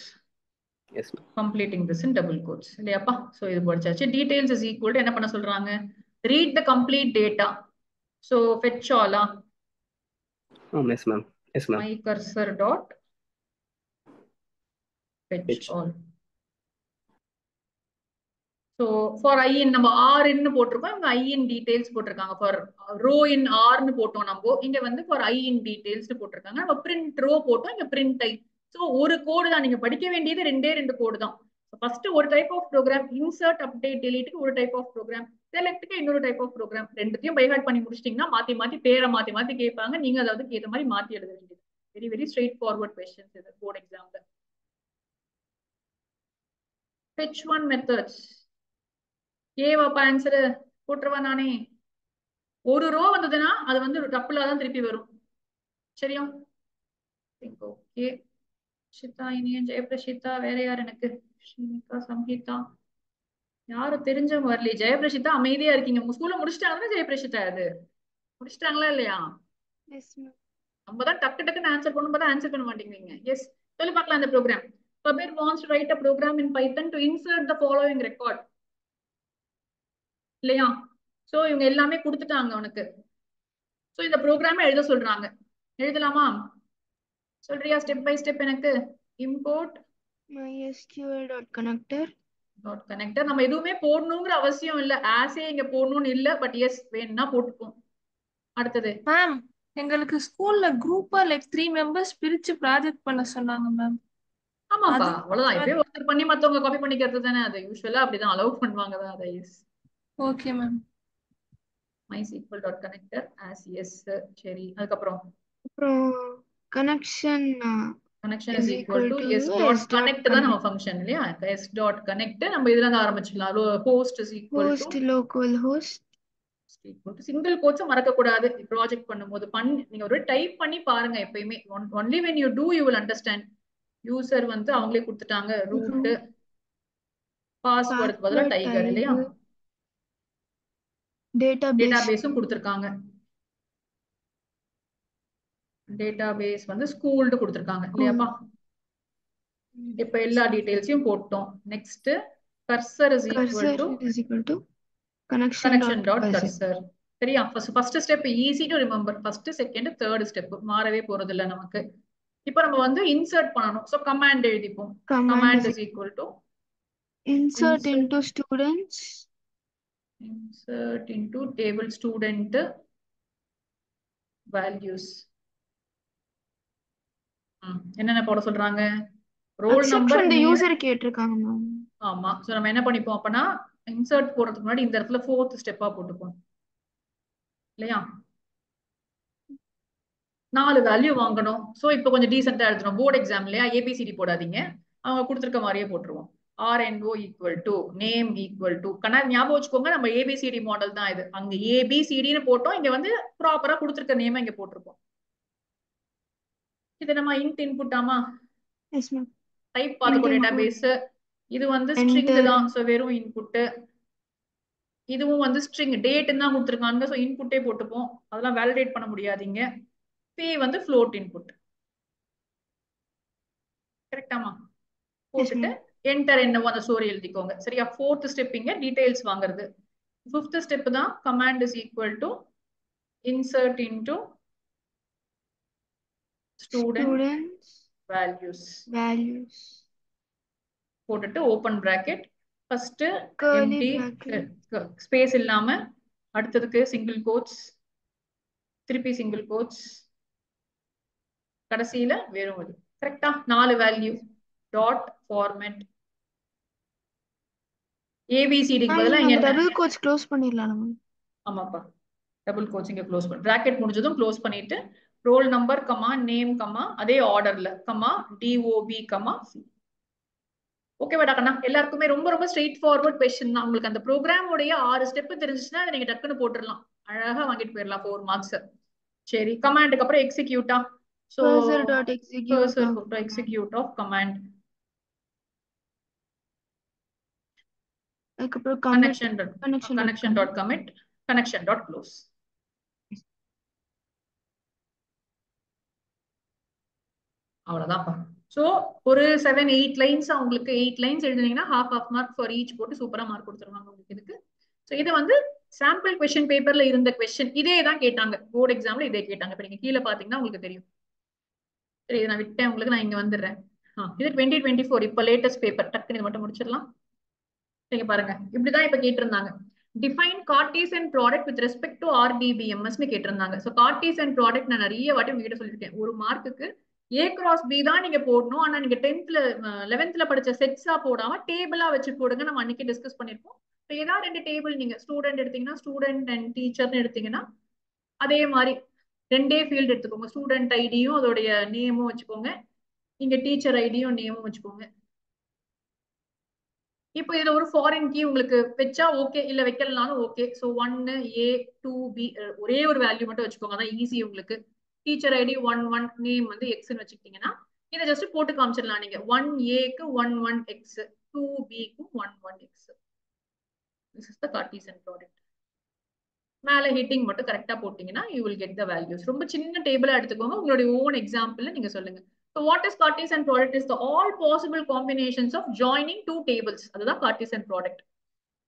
C: Yes ma'am.
A: Completing this in double quotes. இல்லையாப்பா? So இது படிச்சாச்சு. details is equal to என்ன பண்ண சொல்றாங்க? read the complete data. So fetch all.
C: Yes ma'am. Yes ma'am.
A: mycursor dot fetch all. So for in நம்ம r ன்னு போட்டிருக்கோம். இங்க I in details போட்டிருக்காங்க. For row in r ன்னு போட்டோம் நம்ம. இங்க வந்து for I in details போட்டிருக்காங்க. நம்ம print row போட்டோம். இங்க print I. So ஒரு கோடு தான். நீங்க படிக்க வேண்டியது ரெண்டு கோடு தான். ஃபர்ஸ்ட் ஒரு type of program insert update டெலீட்க்கு ஒரு டைப் ஆஃப் ப்ரோக்ராம், செலக்ட்க்கு இன்னொரு டைப் ஆஃப் ப்ரோக்ராம். ரெண்டுத்தையும் பை ஹார்ட் பண்ணி முடிச்சிட்டீங்கன்னா மாத்தி பேரை மாத்தி கேட்பாங்க. நீங்க அதாவது ஏற்ற மாதிரி மாத்தி எழுத வேண்டியது. Very very straight forward questions இது போர்ட் எக்ஸாம்ல. fetch one methods ஏவாப்பா ஆன்சர் போட்டுருவா நானே. ஒரு ரோ வந்ததுன்னா அது வந்து டப்புல தான் திருப்பி வரும். சரியா? ஓகே. ஷிதா, இனியன், ஜெயபிரஷிதா, வேற யார் எனக்கு? ஸ்ரீனிகா, சங்கீதா, யாரும் தெரிஞ்சவங்க வரலையே. ஜெயபிரஷிதா அமைதியா இருக்கீங்க. உங்க ஸ்கூல்ல முடிச்சிட்டாங்கன்னா ஜெயபிரஷிதா அது முடிச்சிட்டாங்களா இல்லையா? நம்ம தான் டக்குன்னு ஆன்சர் பண்ணும்போது ஆன்சர் பண்ண மாட்டேங்குவீங்க. எஸ், சொல்லி பார்க்கலாம். அந்த program Kabir wants to write a program in Python to insert the following record. இல்லையா? சோ இவங்க எல்லாமே கொடுத்துட்டாங்க உனக்கு. சோ இந்த ப்ரோக்ராம் எழுத சொல்றாங்க. எழுதலாமா? சொல்றியா ஸ்டெப் பை ஸ்டெப் எனக்கு? இம்போர்ட்
F: mysql.connector
A: நம்ம எதுவுமே போடணுங்கிற அவசியம் இல்ல. ஆசே இங்க போடணும்னு இல்ல. பட் எஸ் வேணும்னா போட்டுப்போம். அடுத்தது
D: மேம், எங்களுக்கு ஸ்கூல்ல குரூப்பா லைக் 3 மெம்பர்ஸ் பிரிச்சு ப்ராஜெக்ட் பண்ண சொன்னாங்க மேம்.
A: ஆமாப்பா, அவ்வளவுதான். இப்பவே ஒருத்தர் பண்ணி மத்தவங்க காப்பி பண்ணிக்கிறது தானே. அது யூசுவலா அப்படிதான் அலோவ் பண்ணுவாங்க தான். அது yes.
D: Okay ma'am.
A: mysql.connector as yes. சரி, அதுக்கப்புறம்
F: connection
A: is equal to s.connect தான் நம்ம ஃபங்க்ஷன் இல்லையா? s.connect நம்ம இதுல இருந்து ஆரம்பிச்சிடலாம். host is equal to
F: localhost
A: single quotes மறக்க கூடாது. ப்ராஜெக்ட் பண்ணும்போது நீங்க ஒரு டைப் பண்ணி பாருங்க எப்பயுமே. only when you do you will understand. User வந்து அவங்களே கொடுத்துட்டாங்க. ரூட் பாஸ்வேர்டுக்கு பதிலா டைகர் இல்லையா? டேட்டாபேஸும் கொடுத்திருக்காங்க. டேட்டாபேஸ் வந்து ஸ்கூல்டு கொடுத்துருக்காங்க இல்லையாப்பா? இப்ப எல்லா டீடைல்ஸையும் போட்டோம். Next cursor is equal to connection dot cursor. சரியா? First step easy to remember. First second third step மாறவே போறது இல்ல நமக்கு. இப்போ நம்ம வந்து இன்சர்ட் பண்ணனும். சோ கமாண்ட் எழுதிப்போம். Command is equal to
G: insert into students,
A: insert into table student values. என்னென்ன போட சொல்றாங்க? ரோல் நம்பர்
G: the user கேட்டிருக்காங்க மேம்.
A: ஆமா. சோ நம்ம என்ன பண்ணிப்போம் அப்பனா இன்சர்ட் போறதுக்கு முன்னாடி இந்த இடத்துல ஃபோர்த் ஸ்டெப்பா போட்டுப்போம் இல்லையா? 4 வேல்யூ வாங்கணும். சோ இப்போ கொஞ்சம் டீசென்ட்டா எழுதணும். போர்டு எக்ஸாம் இல்லையா? ஏபிசிடி போடாதீங்க. அவங்க கொடுத்திருக்க மாதிரியே போட்டுருவோம். RNO equal to name equal to ஞாபகம் வச்சுக்கோங்க, நம்ம ஏபிசிடி மாடல் தான் இது. அங்க ஏபிசிடின்னு போட்டோம், இங்க வந்து ப்ராப்பரா கொடுத்திருக்க நேம் இங்க போட்டிருக்கோம். இது நம்ம இன்ட் இன்புட் ஆமா?
G: Yes ma'am.
A: டைப் பாத்துக்கோ டேட்டாபேஸ். இது வந்து ஸ்ட்ரிங் தான். சோ வெறும் இன்புட். இதுவும் வந்து ஸ்ட்ரிங் டேட்னு தான் கொடுத்திருக்காங்க. சோ இன்புட்டே போட்டுப்போம். அதெல்லாம் வேலிடேட் பண்ண முடியாதீங்க. பி வந்து float இன்புட். கரெக்டாமா? போட்டுட்டு என்டர் என்னவோ அந்த ஸ்டோரி எழுதிக்கோங்க. சரியா? ஃபோர்த் ஸ்டெப் இங்க டீடைல்ஸ் வாங்குறது. ஃபிஃப்த் ஸ்டெப் தான் command is equal to insert into student values போட்டுட்டு open bracket. First empty space இல்லாம அடுத்ததுக்கு சிங்கிள் கோட்ஸ், திருப்பி சிங்கிள் கோட்ஸ், கடைசியில வெறும் இது. கரெக்டா? 4 வேல்யூ டாட் ஃபார்மேட். ஏபிசிடிக்கு பதிலா இங்க
G: டபுள் கோட்ஸ் க்ளோஸ் பண்ணிரலாம்.
A: ஆமாப்பா, டபுள் கோட்ஸ் இங்க க்ளோஸ் பண்ணு. பிராக்கெட் முடிஞ்சதும் க்ளோஸ் பண்ணிட்டு roll number comma name comma அதே ஆர்டர்ல கமா டிஓபி கமா சி. ஓகேவா கண்ணா? எல்லாருக்குமே ரொம்ப ரொம்ப ஸ்ட்ரெயிட் ஃபார்வர்ட் क्वेश्चन தான். உங்களுக்கு அந்த ப்ரோக்ராம் உடைய 6 ஸ்டெப் தெரிஞ்சுச்சுன்னா அதை நீங்க டக்குன்னு போட்டுறலாம். அழகா வாங்கிட்டு போயிடலாம் 4 மார்க்ஸ். சரி, கமாண்டுக்கு அப்புறம் எக்ஸிக்யூட்டா. So execute of command. connection dot commit, connection dot close. அவ்வளவுதான்ப்பா. சோ ஒரு 7-8 லைன்ஸ், உங்களுக்கு 8 லைன்ஸ் எழுதுனீங்கன்னா half மார்க் ஃபார் ஈச் போட்டு சூப்பரா மார்க் கொடுத்துருவாங்க உங்களுக்கு இதுக்கு. சோ இது வந்து சாம்பிள் क्वेश्चन பேப்பர்ல இருந்த क्वेश्चन. இதே தான் கேட்டாங்க போர்டு எக்ஸாம்ல, இதே கேட்டாங்க. இப்ப நீங்க கீழே பாத்தீங்கன்னா உங்களுக்கு தெரியும். சரி, இதை நான் விட்டேன் உங்களுக்கு, நான் இங்க வந்துடுறேன். இது 2024 இப்ப லேட்டஸ்ட் பேப்பர். டக்குன்னு இது மட்டும் முடிச்சிடலாம். நீங்க பாருங்க, இப்படிதான் இப்ப கேட்டிருந்தாங்க. Define Cartesian product with respect to RDBMS கேட்டிருந்தாங்க. சோ கார்ட்டீசியன் ப்ராடக்ட் நான் நிறைய வாட்டி உங்ககிட்ட சொல்லியிருக்கேன். ஒரு மார்க்குக்கு A cross B தான் நீங்க போடணும். ஆனா நீங்க 10th 11th படிச்ச செட்ஸா போடாம டேபிளா வச்சு போடுங்க. நம்ம அன்னைக்கு டிஸ்கஸ் பண்ணிருப்போம். ஏதாவது 2 டேபிள் நீங்க ஸ்டூடெண்ட் எடுத்தீங்கன்னா ஸ்டூடெண்ட் அண்ட் டீச்சர்னு எடுத்தீங்கன்னா அதே மாதிரி 2 ஃபீல்டு எடுத்துக்கோங்க. ஸ்டூடெண்ட் ஐடியும் அதோடைய நேமும் வச்சுக்கோங்க. இங்க டீச்சர் ஐடியும் நேமும் வச்சுக்கோங்க. இப்போ இதுல ஒரு ஃபாரின் கீ உங்களுக்கு வச்சா ஓகே, இல்ல வைக்கலனாலும் ஓகே. சோ 1A 2B ஒரே ஒரு வேல்யூ மட்டும் வச்சுக்கோங்க. அதான் ஈஸி உங்களுக்கு. டீச்சர் ஐடி 11 நேம் வந்து எக்ஸ்ன்னு வச்சுக்கிட்டீங்கன்னா இதை ஜஸ்ட் போட்டு காமிச்சிடலாம். நீங்க 1Aக்கு 11X, 2Bக்கு 11X. This is the Cartesian product. மேல ஹிட்டிங் மட்டும் கரெக்டா போட்டீங்கன்னா you will get the values. ரொம்ப சின்ன டேபிளா எடுத்துக்கோங்க. உங்களுடைய ஓன் எக்ஸாம்பிள்ல நீங்க சொல்லுங்க. So what is Cartesian product? Is the all possible combinations of joining 2 tables. அதுதான் Cartesian product.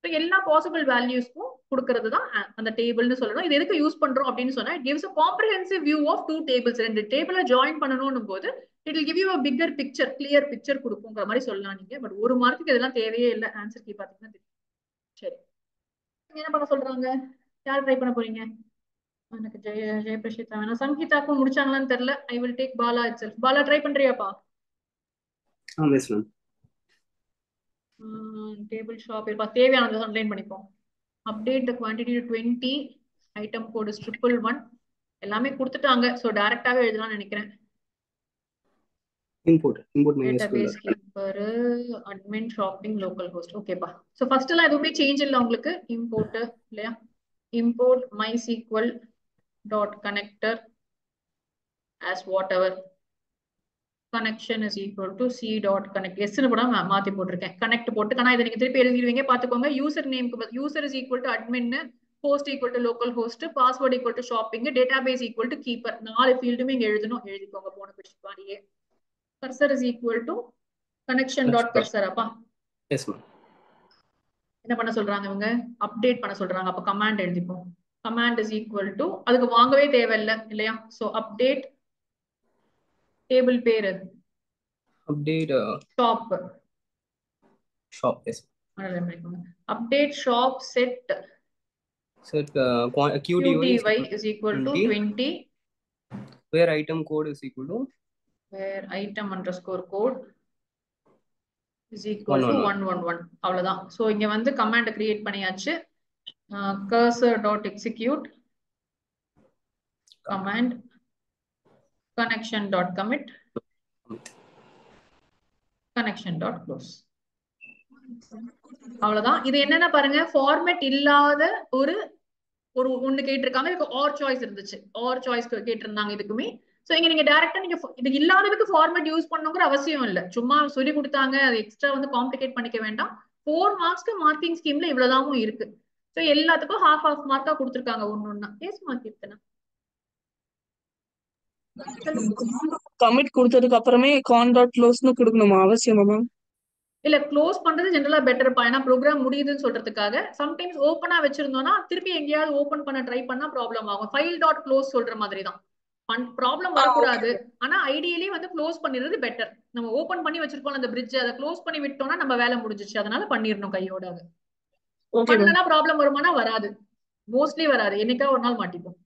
A: So எல்லா பாசிபிள் வேல்யூஸ்க்கும் கொடுக்கிறது தான் அந்த டேபிள்னு சொல்லணும். இது எதுக்கு யூஸ் பண்றோம் அப்படின்னு சொன்னா it gives a comprehensive view of 2 tables. 2 டேபிள join பண்ணனும் போது it will give you a bigger picture, clear picture கொடுக்கும்ங்கற மாதிரி சொல்லலாம் நீங்க. பட் ஒரு மார்க்குக்கு இதெல்லாம் தேவையே இல்ல. ஆன்சர் கீ பாத்தீங்கன்னா தெரியும். சரி, என்ன பண்ண சொல்றாங்க? யார் ட்ரை பண்ண போறீங்க? எனக்கு ஜெயபிரஷிதா வேணா. சங்கீதாக்கும் முடிச்சாங்களான்னு தெரியல. I will take Bala itself. Bala try பண்றியாப்பா?
C: Yes ma'am.
A: டேபிள் ஷாப் இருப்பா. தேவையானது ஆன்லைன் பண்ணிப்போம். Update the quantity to 20, item code is 111. எல்லாமே கொடுத்துட்டாங்க. சோ டைரக்டாவே எழுதலாம்னு நினைக்கிறேன்.
C: Import
A: database keeper, admin, shopping, local host. ஓகேப்பா. சோ ஃபர்ஸ்ட் எல்லாம் எதுவுமே சேஞ்ச் இல்ல உங்களுக்கு. இம்போர்ட் இல்லையா? import mysql dot connector as whatever connection is equal to c dot connect. s னு கூட மாத்தி போட்டுருக்கேன். கனெக்ட் போட்டு. ஆனா இதை நீங்க திருப்பி எழுதிடுவீங்க பாத்துக்கோங்க. யூசர் நேம்க்கு user is equal to admin, host equal to local host, password equal to shopping, database equal to keeper. 4 ஃபீல்டுமே இங்க எழுதணும். எழுதிக்கோங்க போன கொஸ்டின் மாதிரியே. Cursor is equal to connection dot cursor. அப்பா
C: எஸ் மேம்.
A: என்ன பண்ண சொல்றாங்க இவங்க? அப்டேட் பண்ண சொல்றாங்க. அப்ப கமாண்ட் எழுதிப்போம். கமாண்ட் இஸ் ஈக்குவல் டு, அதுக்கு வாங்கவே தேவையில்லை இல்லையா? சோ அப்டேட் டேபிள் பேரு
C: update
A: shop.
C: Shop. Yes.
A: Update shop set
C: set QTY
A: is equal to 20,
C: where item code is equal to
A: where item underscore code is equal to 111. அவ்வளவுதான். So இங்க வந்து command create பண்ணியாச்சு. cursor dot execute command connection dot commit connection dot close. அவ்வளவுதான். இது என்னன்னா பாருங்க, format இல்லாத ஒரு ஒண்ணு கேட்டிருக்காங்க. இதுக்கு ஆர் சாய்ஸ் இருந்துச்சு. ஆர் சாய்ஸ் கேட்டிருந்தாங்க இதுக்குமே. சோ இங்க நீங்க டைரக்டா நீங்க இது இல்லாததுக்கு ஃபார்மேட் யூஸ் பண்ணணுங்கிற அவசியம் இல்ல. சும்மா சொல்லி கொடுத்தாங்க, அது எக்ஸ்ட்ரா வந்து காம்ப்ளிகேட் பண்ணிக்க வேண்டாம். 4 மார்க்ஸ்க்கு மார்க்கிங் ஸ்கீம்ல இவ்வளவுதான் இருக்கு. சோ எல்லாத்துக்கும் half மார்க்கா கொடுத்திருக்காங்க ஒண்ணு. எஸ் மார்க் எத்தனை?
B: கமிட் கொடுத்ததுக்கு அப்புறமே கான் டாட் க்ளோஸ்னு கொடுக்கணுமா? அவசியமா மேம்?
A: இல்ல, க்ளோஸ் பண்றது ஜெனரலா பெட்டர்ப்பா. ஏன்னா ப்ரோக்ராம் முடியுதுன்னு சொல்றதுக்காக. சம்டைம்ஸ் ஓப்பனா வச்சிருந்தோம்னா திருப்பி எங்கேயாவது ஓபன் பண்ண ட்ரை பண்ணா ப்ராப்ளம் ஆகும். ஃபைல் டாட் க்ளோஸ் சொல்ற மாதிரி தான். ப்ராப்ளம் வரக்கூடாது. ஆனா ஐடியலி வந்து க்ளோஸ் பண்ணிடுறது பெட்டர். நம்ம ஓபன் பண்ணி வச்சிருக்கோம் அந்த பிரிட்ஜ், அதை க்ளோஸ் பண்ணி விட்டோம்னா நம்ம வேலை முடிஞ்சிச்சு. அதனால பண்ணிடணும் கையோட. அது பண்ணலன்னா ப்ராப்ளம் வருமானா வராது. மோஸ்ட்லி வராது. என்னைக்கா ஒரு நாள் மாட்டிப்போம்.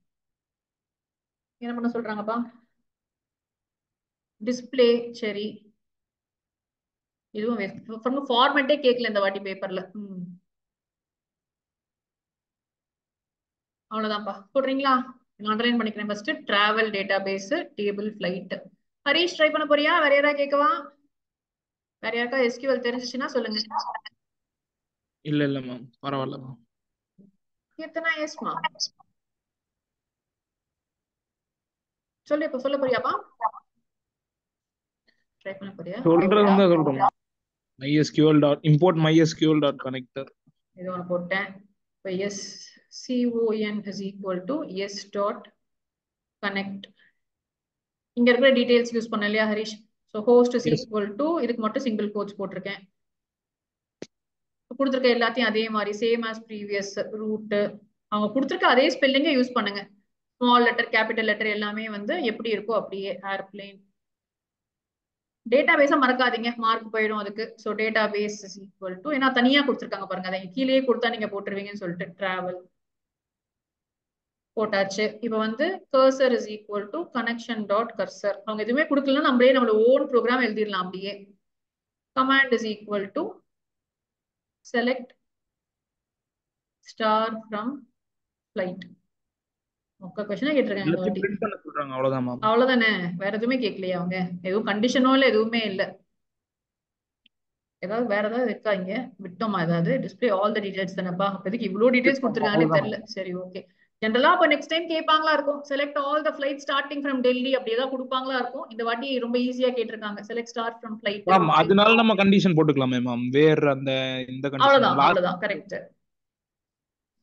A: என்ன பண்ண சொல்றாங்கப்பா? டிஸ்பிளே சரி, இதுவும் ஃபார்மேட்டே கேட்கல இந்த வாட்டி பேப்பர்ல. அவ்வளவுதான்ப்பா. போடுறீங்களா? அண்டர்லைன் பண்ணிக்கிறேன். First travel database table flight. Harish try பண்ண போறியா? வேற யாராவது கேட்கவா? வேற யாருக்கா எஸ்கியூஎல் தெரிஞ்சிச்சுன்னா சொல்லுங்க.
E: இல்ல மேம், பரவாயில்ல மேம்.
A: எத்தனை எஸ்மா சொல்லு. இப்ப சொல்ல போறியாப்பா? ட்ரை பண்ண போறியா?
E: சொல்றதா சொல்றோம். MySQL dot import MySQL dot connector.
A: இது ஒன்று போட்டேன். இப்போ SCON is equal to S dot connect. இங்க இருக்கிற டீடைல்ஸ் யூஸ் பண்ண இல்லையா Harish? So host is equal to, இதுக்கு மட்டும் சிங்கிள் கோட்ஸ் போட்டிருக்கேன். கொடுத்துருக்க எல்லாத்தையும் அதே மாதிரி சேம் ஆஸ் ப்ரீவியஸ் ரூட். அவங்க கொடுத்துருக்க அதே ஸ்பெல்லிங்க யூஸ் பண்ணுங்க. ஸ்மால் லெட்டர் கேபிட்டல் லெட்டர் எல்லாமே வந்து எப்படி இருக்கோ அப்படியே. ஏர்பிளேன். டேட்டாபேஸா மறக்காதீங்க, மார்க் போயிடும் அதுக்கு. So database is equal to, ஏன்னா தனியா கொடுத்துருக்காங்க பாருங்க, அதை கீழே கொடுத்தா நீங்க போட்டுருவீங்கன்னு சொல்லிட்டு டிராவல் போட்டாச்சு. இப்போ வந்து cursor is equal to connection dot cursor. அவங்க எதுவுமே கொடுக்கலன்னா நம்மளே நம்மளோட ஓன் ப்ரோக்ராம் எழுதிடலாம் அப்படியே. Command is equal to select star from flight. மொக்க கொஸ்டினா கேட்டிருக்காங்க. அவ்வளவுதானே, வேற எதுவுமே கேட்கலையா அவங்க? எதுவும் கண்டிஷனோ இல்ல, எதுவுமே இல்ல. ஏதாவது வேற ஏதாவது இருக்கா? இங்க விட்டோமா ஏதாவது? டிஸ்பிளே ஆல் தி டீடைல்ஸ் தானப்பா. அப்போதைக்கு இவ்வளவு டீடைல்ஸ் கொடுத்துருக்காங்கன்னு தெரியல. சரி, ஓகே. ஜெனரலா அப்ப நெக்ஸ்ட் டைம் கேட்பாங்களா இருக்கும். Select all the flight starting from Delhi அப்படி ஏதாவது கொடுப்பாங்களா இருக்கும். இந்த வாட்டி ரொம்ப ஈஸியா கேட்டிருக்காங்க. Select star from flight.
E: அதனால நம்ம கண்டிஷன் போட்டுக்கலாமே மேம். வேற அந்த இந்த கண்டிஷன்
A: அவ்வளவுதான் correct.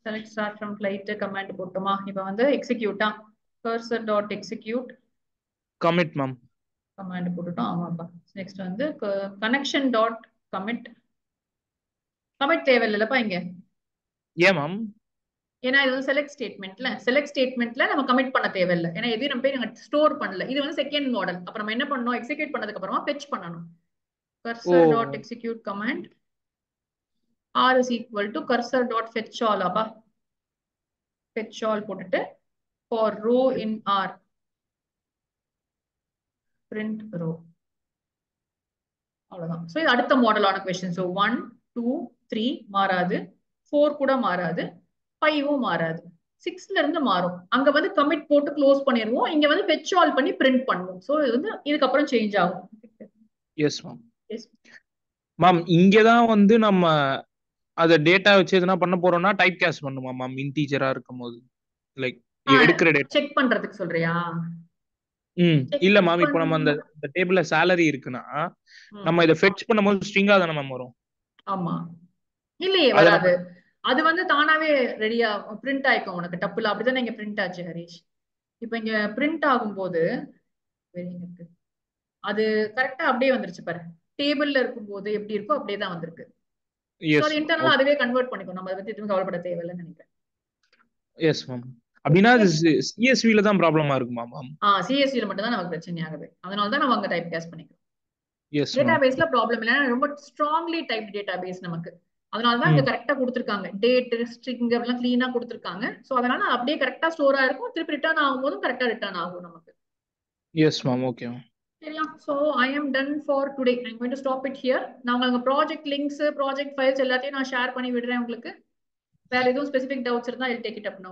A: Select star from flight command போட்டுமா? இப்போ வந்து எக்ஸிக்யூட்டா cursor dot execute
E: commit ma'am.
A: Command போட்டுட்டோம். ஆமாப்பா. நெக்ஸ்ட் வந்து connection dot commit. கமிட் தேவையில்லைப்பா இங்க.
E: ஏன் மேம்?
A: ஏன்னா இது வந்து செலக்ட் ஸ்டேட்மெண்ட்ல நம்ம கமிட் பண்ண தேவையில்லை. ஏன்னா எதையும் நம்ம போய் நாங்க ஸ்டோர் பண்ணல. இது வந்து செகண்ட் மாடல். அப்ப நம்ம என்ன பண்ணணும்? எக்ஸிக்யூட் பண்ணதுக்கு அப்புறமா ஃபெட்ச் பண்ணணும். cursor dot execute command r is equal to cursor dot fetch all. அப்பா fetch all போட்டுட்டு for row in R print row. அவ்வளவுதான். சோ இது அடுத்த மாடலான क्वेश्चन. சோ 1 2 3 மாறாது, 4 கூட மாறாது, 5ம் மாறாது, 6ல இருந்து மாறும். அங்க வந்து கமிட் போட்டு க்ளோஸ் பண்ணிடுவோம். இங்க வந்து fetch all பண்ணி print பண்ணுவோம். சோ இது வந்து இதுக்கு அப்புறம் சேஞ்ச் ஆகும்.
E: Yes ma'am. மேம் இங்க தான் வந்து நம்ம அத டேட்டா வச்சு எதனா பண்ண போறோம்னா டைப் காஸ்ட் பண்ணுமா மேம்? இன்டிஜரா இருக்கும்போது லைக் எடுக்கிற டேட்டா
A: செக் பண்றதுக்கு சொல்றியா?
E: இல்ல மேம், இப்போ நம்ம அந்த டேபிள்ல salary இருக்குன்னா நம்ம இத ஃபெட்ச் பண்ணும்போது ஸ்ட்ரிங்கா தான மேம் வரும்.
A: ஆமா. இல்லையே வராது. அது வந்து தானாவே ரெடியா பிரிண்ட் ஆயிக்கும் உனக்கு டப்புல. அப்படிதானே இங்க பிரிண்ட் ஆச்சு ஹரிஷ். இப்ப இங்க பிரிண்ட் ஆகும்போது இருக்கு அது கரெக்டா அப்படியே வந்துருச்சு பாரு. டேபிள்ல இருக்கும்போது எப்படி இருக்கோ அப்படியே தான் வந்திருக்கு. ஸோ அது இன்டர்னலா அதுவே கன்வெர்ட் பண்ணிக்கும். நம்ம அதை பத்தி எதுவும் கவலைப்பட தேவையில்லைன்னு நினைக்கிறேன்.
E: Yes ma'am. அப்படின்னா அது சிஎஸ்வில தான் ப்ராப்ளமா இருக்குமா மேம்?
A: சிஎஸ்வில மட்டும் தான் நமக்கு பிரச்சனை ஆகுது. அதனால தான் நம்ம அங்க டைப் கேஸ்ட் பண்ணிக்கிறோம்.
E: Yes ma'am.
A: டேட்டாபேஸ்ல ப்ராப்ளம் இல்லை, ரொம்ப ஸ்ட்ராங்லி டைப் டேட்டாபேஸ் நமக்கு. அதனால தான் இங்க கரெக்டா கொடுத்துருக்காங்க. டேட் ஸ்ட்ரிங் எல்லாம் கிளீனா கொடுத்துருக்காங்க. ஸோ அதனால அப்படியே கரெக்டா ஸ்டோரா இருக்கும். திருப்பி ரிட்டர்ன் ஆகும்போதும் கரெக்டா ரிட்டர்ன் ஆகும் நமக்கு.
E: Yes ma'am. Okay ma'am.
A: சரியா? So I am done for today. I am going to stop it here. நான் உங்களுக்கு ப்ராஜெக்ட் லிங்க்ஸ் ப்ராஜெக்ட் ஃபைல்ஸ் எல்லாத்தையும் நான் ஷேர் பண்ணி விடுறேன் உங்களுக்கு. வேற எதுவும் ஸ்பெசிபிக் டவுட்ஸ் இருந்தா I will take it up நவ.